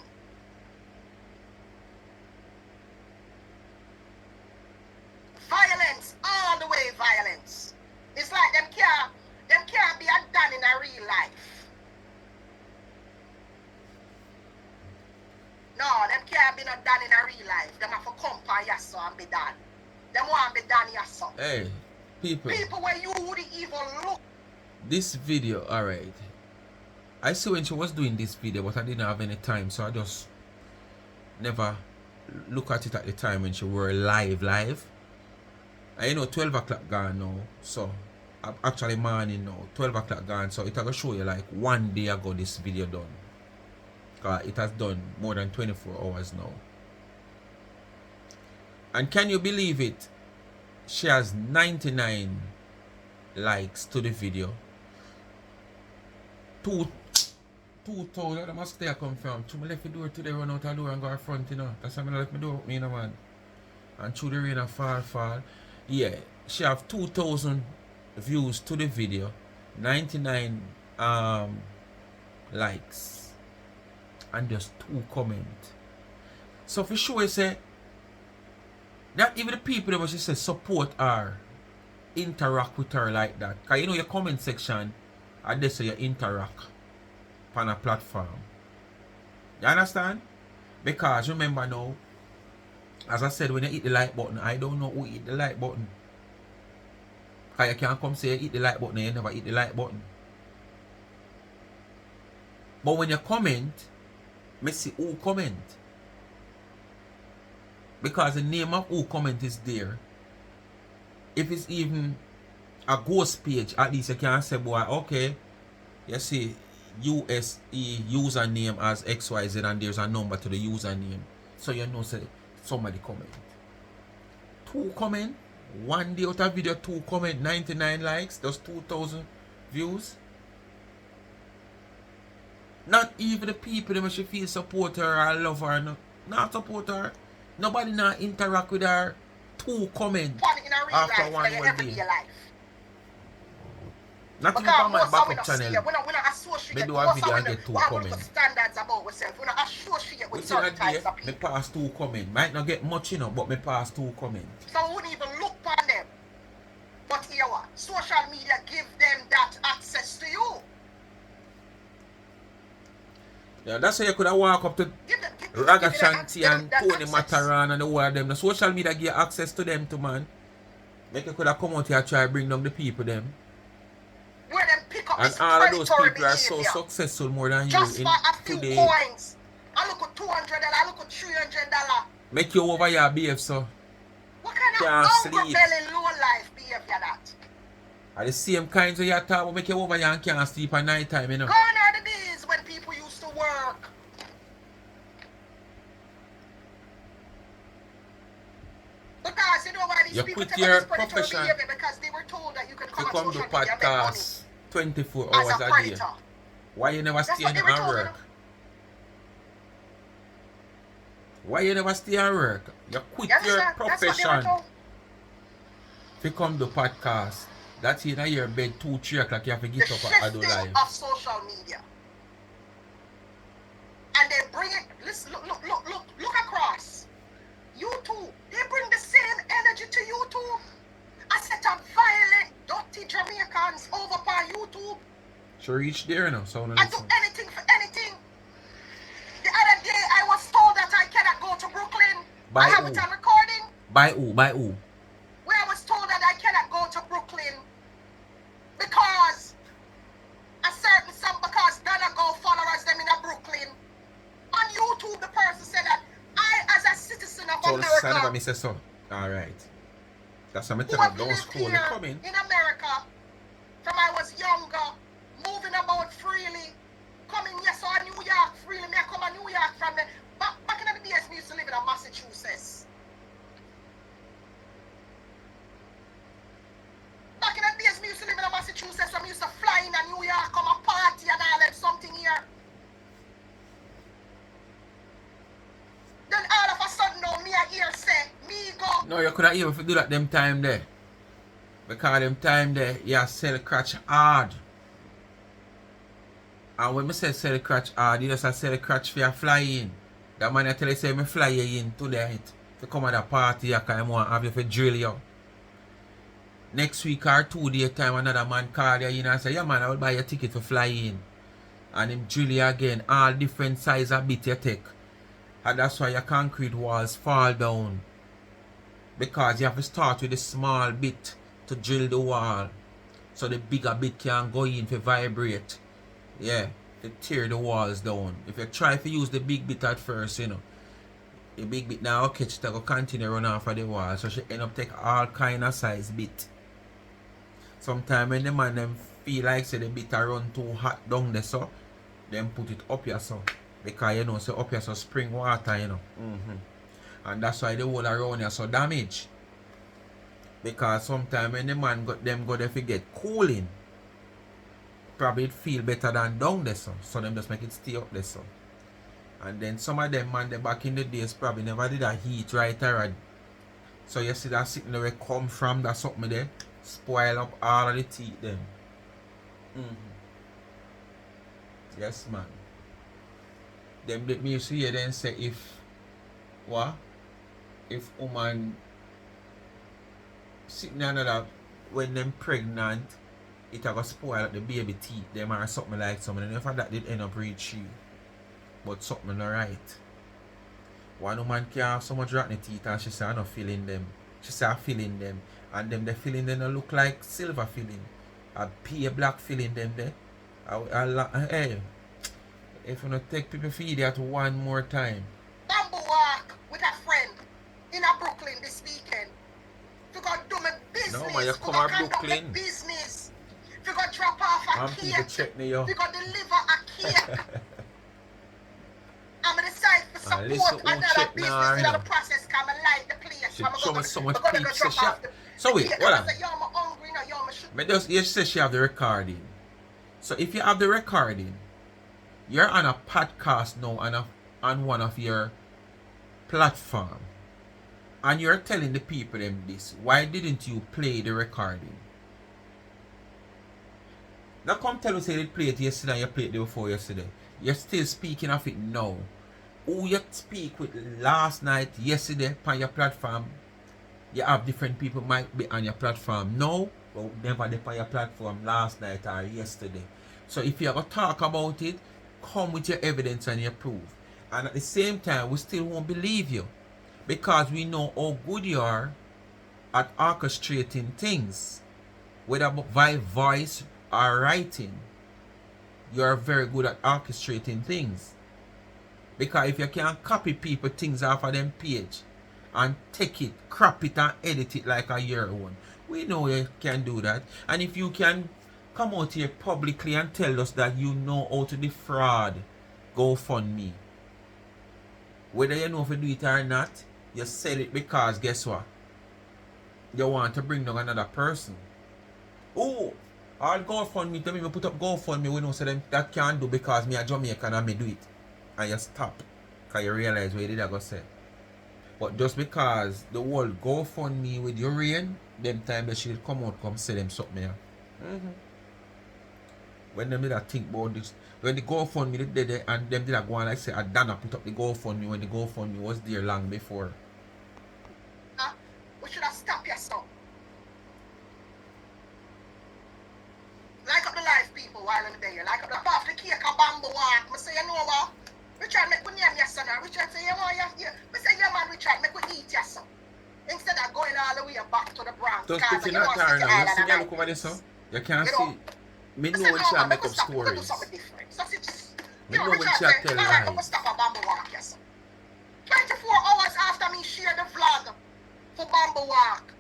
Speaker 2: Violence, all the way violence. It's like them can't be done in a real life. No, them can't be not done in a real life. Them have to come by yasso and be done. Them want to be done yasso.
Speaker 1: Hey, people.
Speaker 2: People where you would even look.
Speaker 1: This video, alright. I see when she was doing this video, but I didn't have any time, so I just never look at it at the time when she were live. And you know, 12 o'clock gone now, so actually morning now, 12 o'clock gone, so it will show you like 1 day ago this video done. Because it has done more than 24 hours now. And can you believe it? She has 99 likes to the video. 2,000 must stay come from. To me left the door today, run out the door and go front, you know. That's why I left my door with me, you know, man. And through the rain and fall. Yeah, she have 2,000 views to the video, 99 likes, and just 2 comments. So for sure, I say that even the people that she say support her, interact with her like that. Cause you know your comment section, and they say you interact on a platform. You understand? Because remember now, as I said, when you hit the like button, I don't know who hit the like button. Because you can't come say you hit the like button and you never hit the like button. But when you comment, I see who comment. Because the name of who comment is there. If it's even a ghost page, at least you can say, boy, okay, you see USE username as XYZ and there's a number to the username. So you know, say somebody comment. 2 comment, 1 day out of video, 2 comment, 99 likes, that's 2,000 views. Not even the people that she feel support her or love her, not support her. Nobody not interact with her. 2 comment after 1 whole day. Not even on my backup channel. Me do a video and get 2 comments.
Speaker 2: Standards about ourselves. We not associate with certain types of people.
Speaker 1: Me pass 2 comments. Might not get much, you know, but me pass 2 comments.
Speaker 2: So we wouldn't even look on them. But here what? Social media give them that access to you.
Speaker 1: Yeah, that's how you could have walk up to Raga Shanti and Tony Mataran and the whole of them. The social media give access to them too, man. Make you could have come out here and try bring down the people them.
Speaker 2: Where them pick up
Speaker 1: and all of those people are so successful more than
Speaker 2: just
Speaker 1: you
Speaker 2: for a few
Speaker 1: today.
Speaker 2: coins. I look at $200, I look at $300.
Speaker 1: Make you over your behave so.
Speaker 2: What kind of
Speaker 1: Can't
Speaker 2: hunger
Speaker 1: sleep.
Speaker 2: belly low life behavior that?
Speaker 1: Are the same kinds of you talk about make you over here and can't sleep at night time, you know.
Speaker 2: Gone are the days when people used to work. Because you know why these
Speaker 1: You
Speaker 2: people
Speaker 1: quit
Speaker 2: take
Speaker 1: your
Speaker 2: on this predatory
Speaker 1: profession.
Speaker 2: behavior because they were told that you can
Speaker 1: You
Speaker 2: come on
Speaker 1: come to
Speaker 2: social media and make money
Speaker 1: podcast 24
Speaker 2: as
Speaker 1: hours
Speaker 2: a
Speaker 1: a day.
Speaker 2: predator.
Speaker 1: Why you never
Speaker 2: That's
Speaker 1: stay
Speaker 2: what
Speaker 1: in
Speaker 2: they were
Speaker 1: and
Speaker 2: told,
Speaker 1: work? Why you never stay at work? You quit
Speaker 2: You
Speaker 1: your
Speaker 2: understand? That's what they were
Speaker 1: profession.
Speaker 2: told.
Speaker 1: If you come to podcast, that's in your bed 2-3 o'clock you have to
Speaker 2: The
Speaker 1: get up and do
Speaker 2: shifting
Speaker 1: live.
Speaker 2: of social media. And they bring it, listen, look across. YouTube, they bring the same energy to YouTube. A set of violent, dirty Jamaicans over on YouTube
Speaker 1: She reach there now, so
Speaker 2: and do
Speaker 1: listen.
Speaker 2: anything for anything. The other day I was told that I cannot go to Brooklyn.
Speaker 1: By
Speaker 2: I have
Speaker 1: who?
Speaker 2: it on recording.
Speaker 1: By who? By who?
Speaker 2: Where I was told that I cannot go to Brooklyn because because Donna go followers them in a Brooklyn. On YouTube, the person said that I, as a citizen of
Speaker 1: So son of a
Speaker 2: America,
Speaker 1: Mr. Son. Alright. That's what I'm
Speaker 2: who
Speaker 1: telling
Speaker 2: have
Speaker 1: you. Don't
Speaker 2: lived
Speaker 1: scroll the
Speaker 2: here
Speaker 1: comment.
Speaker 2: in America,
Speaker 1: No, you could have even do that them time there. Because them time there, you sell crutch hard. And when I say sell crutch hard, you just sell crutch for your fly in. That man I tell you say me fly you in today to come at a party because I want to have you for drill you. Next week or 2 day time another man call you in and say, yeah man, I will buy your ticket for fly in. And him drill you again, all different size of bit you take. And that's why your concrete walls fall down. Because you have to start with a small bit to drill the wall. So the bigger bit can go in to vibrate. Yeah, to tear the walls down. If you try to use the big bit at first, you know, the big bit now catch it will continue run off of the wall. So she end up take all kind of size bit. Sometimes when the man them feel like say the bit are run too hot down there so, then put it up here so. Because you know, so up here so spring water, you know. And that's why the whole around here so damaged. Because sometimes when the man got them go there to get cooling, probably it feel better than down there so. So them just make it stay up there so. And then some of them man they back in the days probably never did a heat right or so you see that sitting there come from that something there, spoil up all of the teeth them. Yes man. Them let me see you then say if what? If woman sitting under that when them pregnant, it a go spoil up the baby teeth them or something like something. And if that did end up reach you. But something alright. One woman can have so much rotten teeth and she say I'm not feeling them. She say I'm feeling them. And them the feeling them look like silver feeling. A pea black feeling them there. Hey, if you not take people feed that one more time.
Speaker 2: Bamboo walk with a friend in a Brooklyn this weekend. To go do my business.
Speaker 1: No man, you come to Brooklyn.
Speaker 2: Business. To go drop off a cake.
Speaker 1: People check me yo.
Speaker 2: To go deliver a cake. I'm gonna decide to support another business in the process. Come and light the place.
Speaker 1: She show me so much pizza. So wait, hold on. You say she have the recording. So if you have the recording, you're on a podcast now on one of your platform, and you're telling the people them this. Why didn't you play the recording? Now come tell us say you played it yesterday and you played it before yesterday. You're still speaking of it now. Who you speak with last night, yesterday on your platform, you have different people might be on your platform now, but never on your platform last night or yesterday. So if you ever talk about it, come with your evidence and your proof. And at the same time, we still won't believe you. Because we know how good you are at orchestrating things. Whether by voice or writing. You are very good at orchestrating things. Because if you can copy people things off of them page and take it, crop it and edit it like a your own, we know you can do that. And if you can come out here publicly and tell us that you know how to defraud GoFundMe, whether you know if you do it or not, you said it because guess what? You want to bring down another person. Oh, all GoFundMe, tell me put up GoFundMe, we know so them that can't do because me a Jamaican and me do it. And you stop. Because you realize what you did I go say. But just because the world GoFundMe with your rain, them time they should come out come say them something here. When them did I think about this, when the GoFundMe did there and them did I go on like say Donna put up the GoFundMe when the GoFundMe was there long before.
Speaker 2: We should have stopped yourself. Like up the live people while in the day. Like up the half the cake a bamboo walk. I say, you know what? Richard make we name your son. Richard say, you know what? I say, yeah man, Richard, make we eat your son. Instead of going all the way back to the Bronx.
Speaker 1: Just put in that car now. You see me look over this son? You can't see. Me know when she make up stories. Me know when she tell lies.
Speaker 2: I'm stop a bamboo walk, yes. 24 hours after me share the vlog for bamboo walk,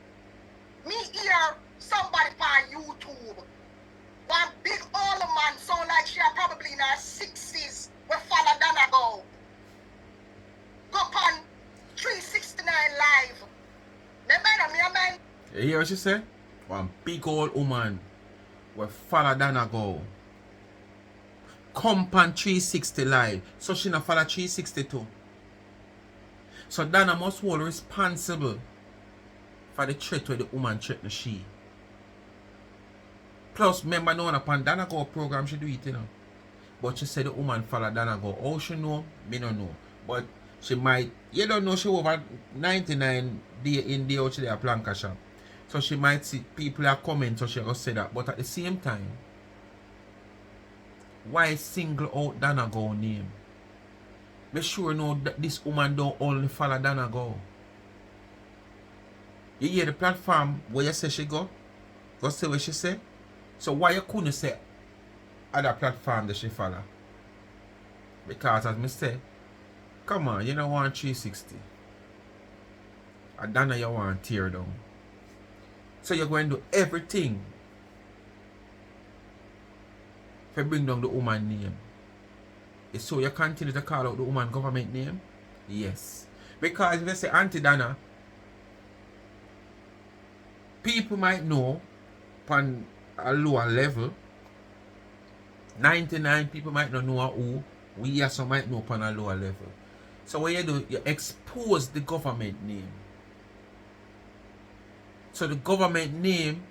Speaker 2: me hear somebody on YouTube. One big old man sound like she are probably in her 60s where Father Donna go. Go on 369 live. Remember me, man?
Speaker 1: You hear what she say? One big old woman where Father Donna go. Come on 360 live. So she not follow 362. So Donna must hold responsible for the threat where the woman threatened she. Plus, remember no one upon Donna Go program she do it, you know. But she said the woman follow Donna Go. How she know? Me no know. But she might, you don't know, she over 99 day in day out she there planka shop. So she might see people are coming, so she will say that. But at the same time, why single out Donna Go name? Be sure know that this woman don't only follow Donna Go. You hear the platform where you say she go? Go say what she say? So why you couldn't say other platform that she follow? Because as me say, come on, you don't want 360. And Donna you want tear down. So you're going to do everything to bring down the woman name. So you continue to call out the woman government name? Yes. Because if you say Auntie Donna, people might know on a lower level. 99 people might not know who. We also might know on a lower level. So what you do, you expose the government name. So the government name,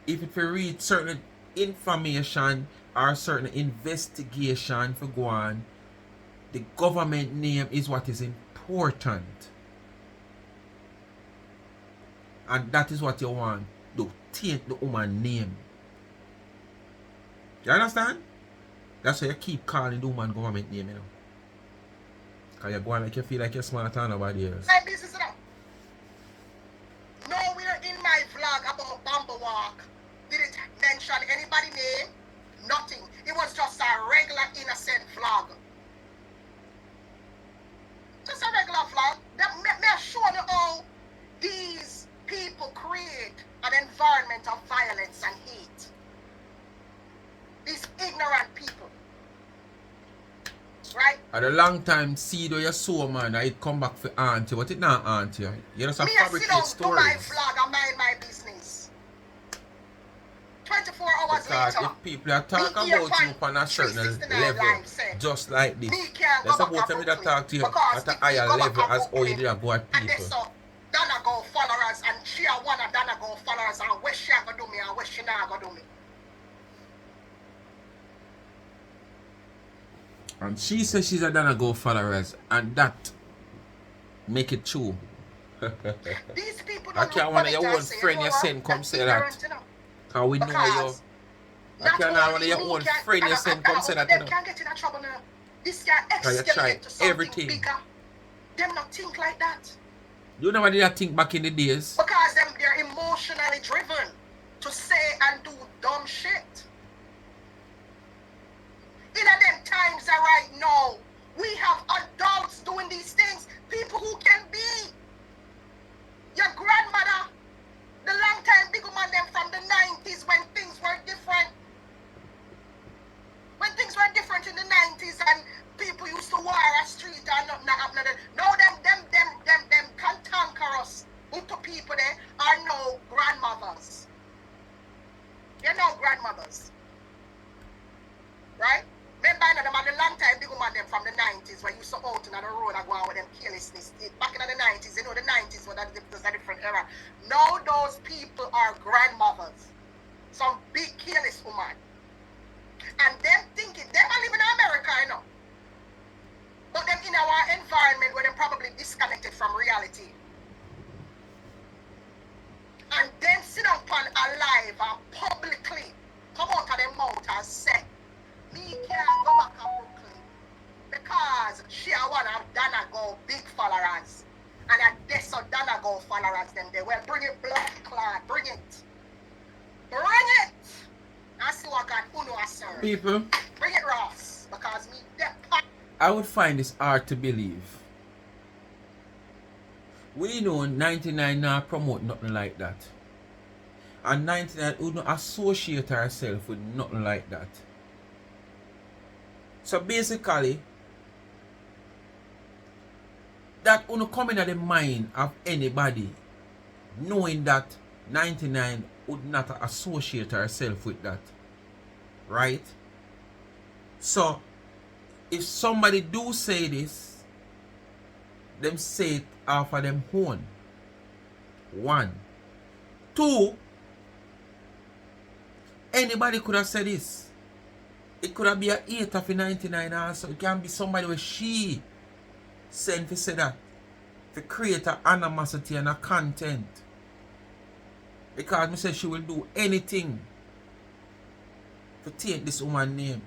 Speaker 1: if it read certain information or certain investigation for go on, the government name is what is important. And that is what you want to taint the woman name. You understand? That's why you keep calling the woman government name, you know. Because you're going like you feel like you're smarter than nobody else.
Speaker 2: My business now. Nowhere in my vlog about Bamba Walk did it mention anybody name. Nothing. It was just a regular innocent vlog. Just a regular vlog. May I show you how these people create an environment of violence and hate. These ignorant people. Right?
Speaker 1: At a long time, seed where you sow, man, it come back for auntie, but it not auntie. You just
Speaker 2: Me
Speaker 1: fabricate
Speaker 2: sit down to my
Speaker 1: stories.
Speaker 2: vlog and mind my business. 24 hours
Speaker 1: Because
Speaker 2: later,
Speaker 1: if people are talking about you on a certain level, just like this, they're supposed to me to talk to you at a higher level as how you did go at
Speaker 2: and
Speaker 1: people.
Speaker 2: so Donna go followers and she a one of Donna go followers and what she a go do me and what she not go do me.
Speaker 1: And she says she's a Donna Go followers, and that make it true.
Speaker 2: These people
Speaker 1: I
Speaker 2: don't
Speaker 1: can't want your own friend you send come say that. Cause we know you. I can't want your own friend you send come say that.
Speaker 2: Them can't get in a trouble now. This guy escalate to something
Speaker 1: everything.
Speaker 2: bigger. Them not think like that.
Speaker 1: You never did that think back in the days.
Speaker 2: Because they're emotionally driven to say and do dumb shit. In them times right now, we have adults doing these things. People who can be your grandmother, the long time big woman them from the 90s when things were different. When things were different in the 90s and people used to war a street and nothing happening. Now them cantankerous Hutu people there are now grandmothers. They're now grandmothers. Right? Remember them at the long time big woman them from the 90s when you saw out in the road and go on with them carelessness. Back in the 90s, you know the 90s was a different era. Now those people are grandmothers. Some big careless woman. And them thinking, them are living in America, you know. But them in our environment where they're probably disconnected from reality. And them sit up on alive and publicly come out of their mouth and say, me can't go back to Brooklyn because she a one of Donna Go big followers. And at this so Donna Go followers them they well bring it blood clot, bring it. Bring it! I see what God uno a serve.
Speaker 1: People,
Speaker 2: Bring it Ross because me that
Speaker 1: I would find this hard to believe. We know 99 not promote nothing like that. And 99 would not associate herself with nothing like that. So basically, that won't come in the mind of anybody knowing that 99 would not associate herself with that. Right? So, if somebody do say this, them say it off of them own. One. Two, anybody could have said this. It could have been a 8 of 99 also. It can be somebody where she sent to say that. To create an animosity and a content. Because me say she will do anything to take this woman's name.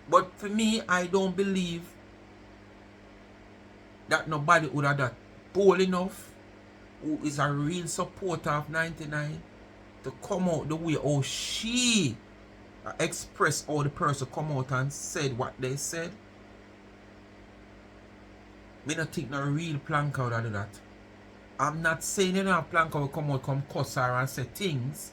Speaker 1: But for me, I don't believe that nobody would have that bold enough who is a real supporter of 99 to come out the way how she expressed how the person come out and said what they said. Me not think no real plank out of that. I'm not saying you know plank will come out come cuss her and say things,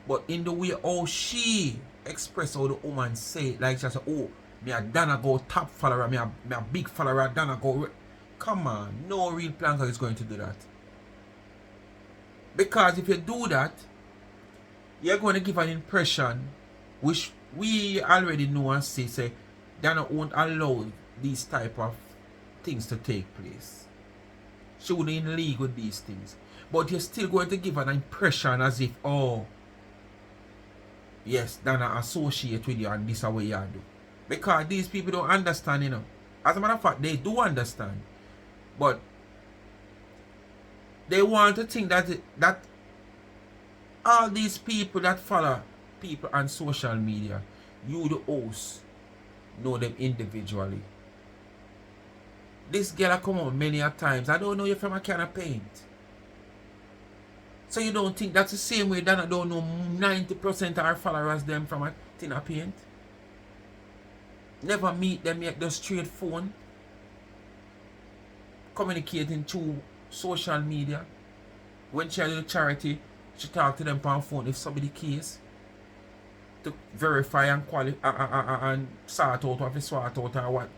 Speaker 1: but in the way how she expressed how the woman say, like she said, oh, me a Donna go top follower, me a big follower, Donna go. Come on, no real planker is going to do that. Because if you do that, you're going to give an impression which we already know and say Donna won't allow these type of things to take place. She wouldn't in league with these things. But you're still going to give an impression as if, oh, yes, Donna associate with you and this is what you do. Because these people don't understand, you know. As a matter of fact, they do understand. But they want to think that all these people that follow people on social media, you the host, know them individually. This girl come out many a times. I don't know you from a can of paint. So you don't think that's the same way that I don't know 90% of our followers them from a tin of paint? Never meet them yet, just straight phone. Communicating through social media. When she had the charity, she talked to them on phone if somebody case. To verify and and sort out what sort out or what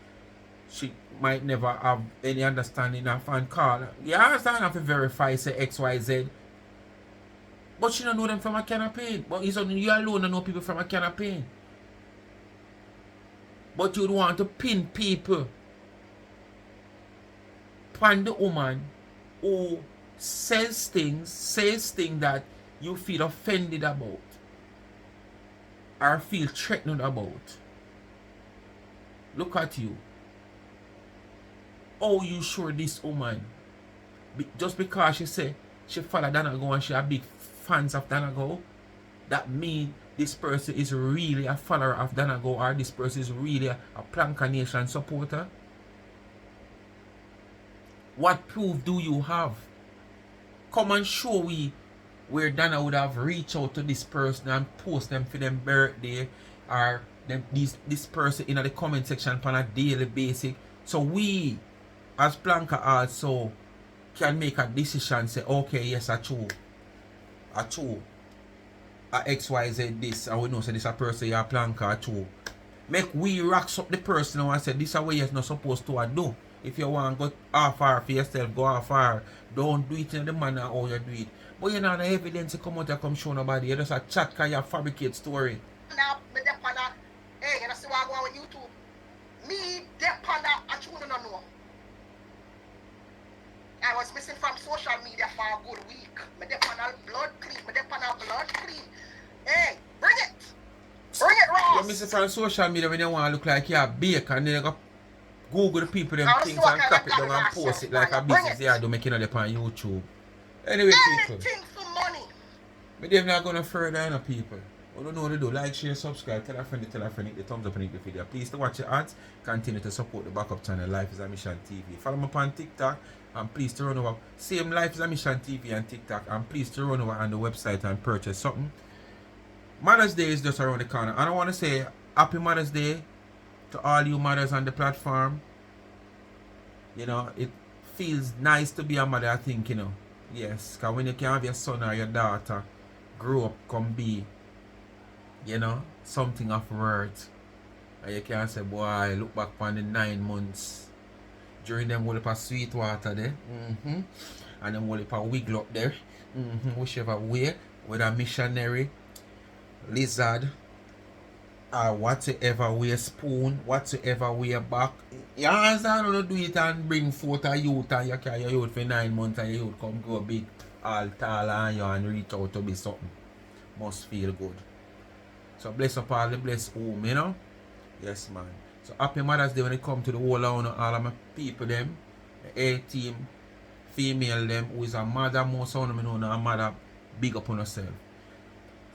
Speaker 1: she might never have any understanding of and call. You understand have to verify say XYZ. But she don't know them from a can of paint. But it's only you alone don't know people from a can of paint. But you'd want to pin people upon the woman who says things that you feel offended about or feel threatened about. Look at you. Oh, you sure this woman, just because she say she follow Donna Go and she are big fans of Donna Go, that mean this person is really a follower of Donna Go or this person is really a Planka Nation supporter? What proof do you have? Come and show we where Donna would have reached out to this person and post them for them birthday or them this person in the comment section on a daily basis. So we as Planka also can make a decision say, okay, yes, I true. A XYZ this, and we know say this a person you Planka true. Make we rocks up the person and say this is what you're not supposed to do. If you want to go off far for yourself, go off far. Don't do it in the manner how you do it. But you know the evidence to come out and come show nobody. You just a chat because you fabricate story.
Speaker 2: Now, me dep on that. Hey, you know see what I go on with YouTube? Me dep on that, I truly don't know. I was missing from social media for a good week. Me dep on that blood clean. Me dep on that blood clean. Hey, bring it. Bring it, Ross.
Speaker 1: You're missing from social media when you want to look like you're bake and then you go Google the people them things and copy them and post it like a business they do making it on YouTube. Anyway, people.
Speaker 2: Anything for money.
Speaker 1: But they're not going to further enough people. I don't know what to do. Like, share, subscribe, tell a friend, hit the thumbs up and hit the video. Please to watch your ads. Continue to support the backup channel Life is a Mission TV. Follow me upon TikTok and please to run over. Same Life is a Mission TV and TikTok and please to run over on the website and purchase something. Mother's Day is just around the corner. And I want to say Happy Mother's Day to all you mothers on the platform. You know, it feels nice to be a mother, I think, you know. Yes, because when you can have your son or your daughter grow up, come be, you know, something of worth. And you can say, boy, look back on the 9 months. During them whole of sweet water there. And them whole of wiggle up there. Whichever way. With a missionary, lizard, whatsoever way spoon, whatsoever way back. You understand how to do it and bring forth a youth and you carry your youth for 9 months and your youth come grow big, all tall and you and reach out to be something. Must feel good. So bless up all the blessed home, you know? Yes, man. So happy Mother's Day when it come to the whole of all of my people them, the A-team, female them, who is a mother, most of them know a mother, big up on herself.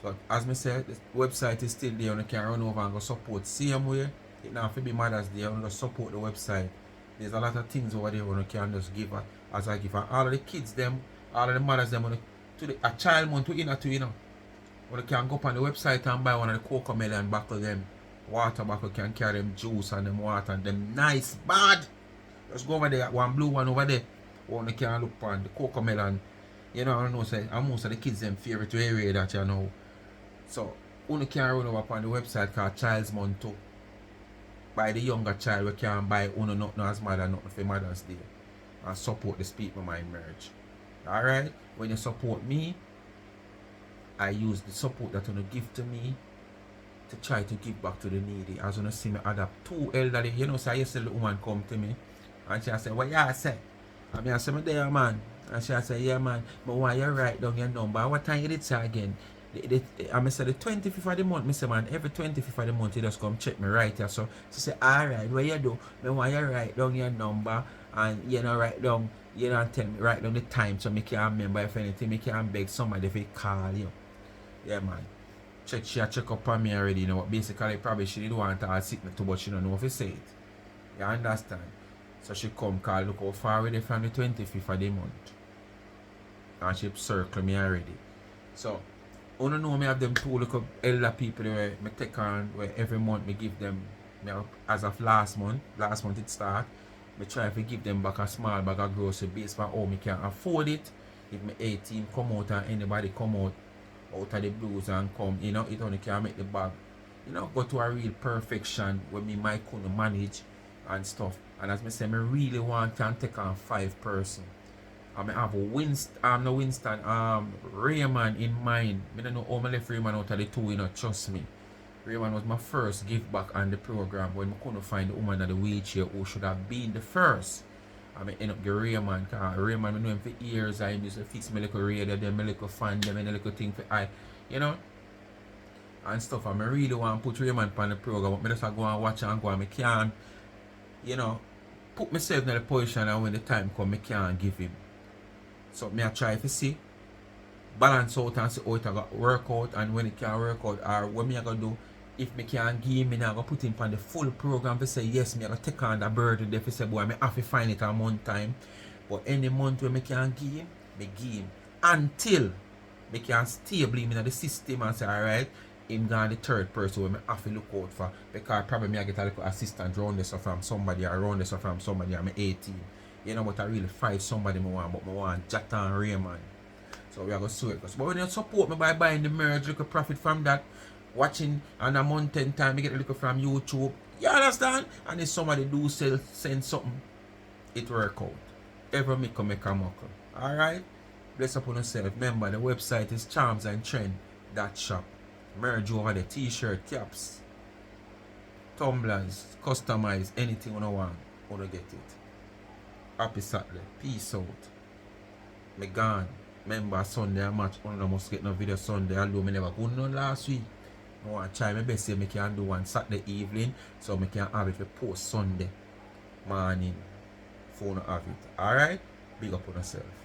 Speaker 1: So as I said, the website is still there, you can run over and go support same way. It now for be Mother's Day, you just support the website. There's a lot of things over there you can just give as I give all of the kids them, all of the mothers them to a child month we in to, you know. You can go up on the website and buy one of the cocoa melon buckle them. Water buckle can carry them juice and them water and them nice bad. Just go over there, one blue one over there. One you can look on the cocoa melon. You know, I don't know, say, and most of the kids them favorite area that you know. So, you can run over on the website called Child's Month too. By the younger child, we can buy nothing as mother, nothing for Mother's Day. And support the Speak My Mind merge. Alright? When you support me, I use the support that you give to me to try to give back to the needy. As you see me adapt 2 elderly, you know, so yesterday the woman come to me and she said, what you say? And I said, there man. And she said, yeah man, but why you write down your number? What time you did say again? I said the 25th of the month, I said man, every 25th of the month you just come check me right here. So she said, alright, what you do? I want you write down your number and you know write down, you know, tell me write down the time so I can remember if anything, I can beg somebody if they call you. Yeah man. She check up on me already, you know, but basically probably she didn't want to sit me too, but she don't know if you say it. You understand? So she come call, look how far away from the 25th of the month. And she circle me already. So I don't know me have them 2 little elder people where I take on where every month I give them, as of last month it start, I try to give them back a small bag of grocery based on how I can afford it. If my 18 come out and anybody come out of the blues and come, you know, it only can make the bag, you know, go to a real perfection where me might couldn't manage and stuff. And as I say, I really want to take on 5 person. I have Raymond in mind. I don't know how I left Raymond out of the 2, you know, trust me. Raymond was my first give back on the program when I couldn't find the woman at the wheelchair who should have been the first. I end up the Raymond, because Raymond, I know him for years. I used to fix my little radio, then my little fan, then my little thing for you know, and stuff. And I really want to put Raymond on the program, but I just go and watch and go and I can't, you know, put myself in the position and when the time comes, I can't give him. So I try to see, balance out and see how it got work out and when it can work out or what I going to do. If I can give him, I going to put him on the full program to say yes, I going to take on the burden there to say, boy, I have to find it a month time. But any month where I can give him, I give him. Until I can stably him in the system and say, alright, him gone the 3rd person where I have to look out for. Because probably I get a little assistant around this from somebody or around this from somebody I'm 18. You know, but I really fight somebody I want, but I want Jata and Raymond. So we are going to sue it. But when you support me by buying the merge, you can profit from that. Watching on a month 10 time, you get a little from YouTube. You understand? And if somebody do send something, it work out. Ever make a muckle. Alright? Bless upon yourself. Remember, the website is charmsandtrend.shop. Merge over the t-shirt, caps, tumblers, customize, anything you want to get it. Happy Saturday. Peace out. Me gone. Remember Sunday I match. I must get no video Sunday. Although I never go no last week. I want to try my best so I can do one Saturday evening. So I can have it for post Sunday morning. Phone have it. Alright? Big up on yourself.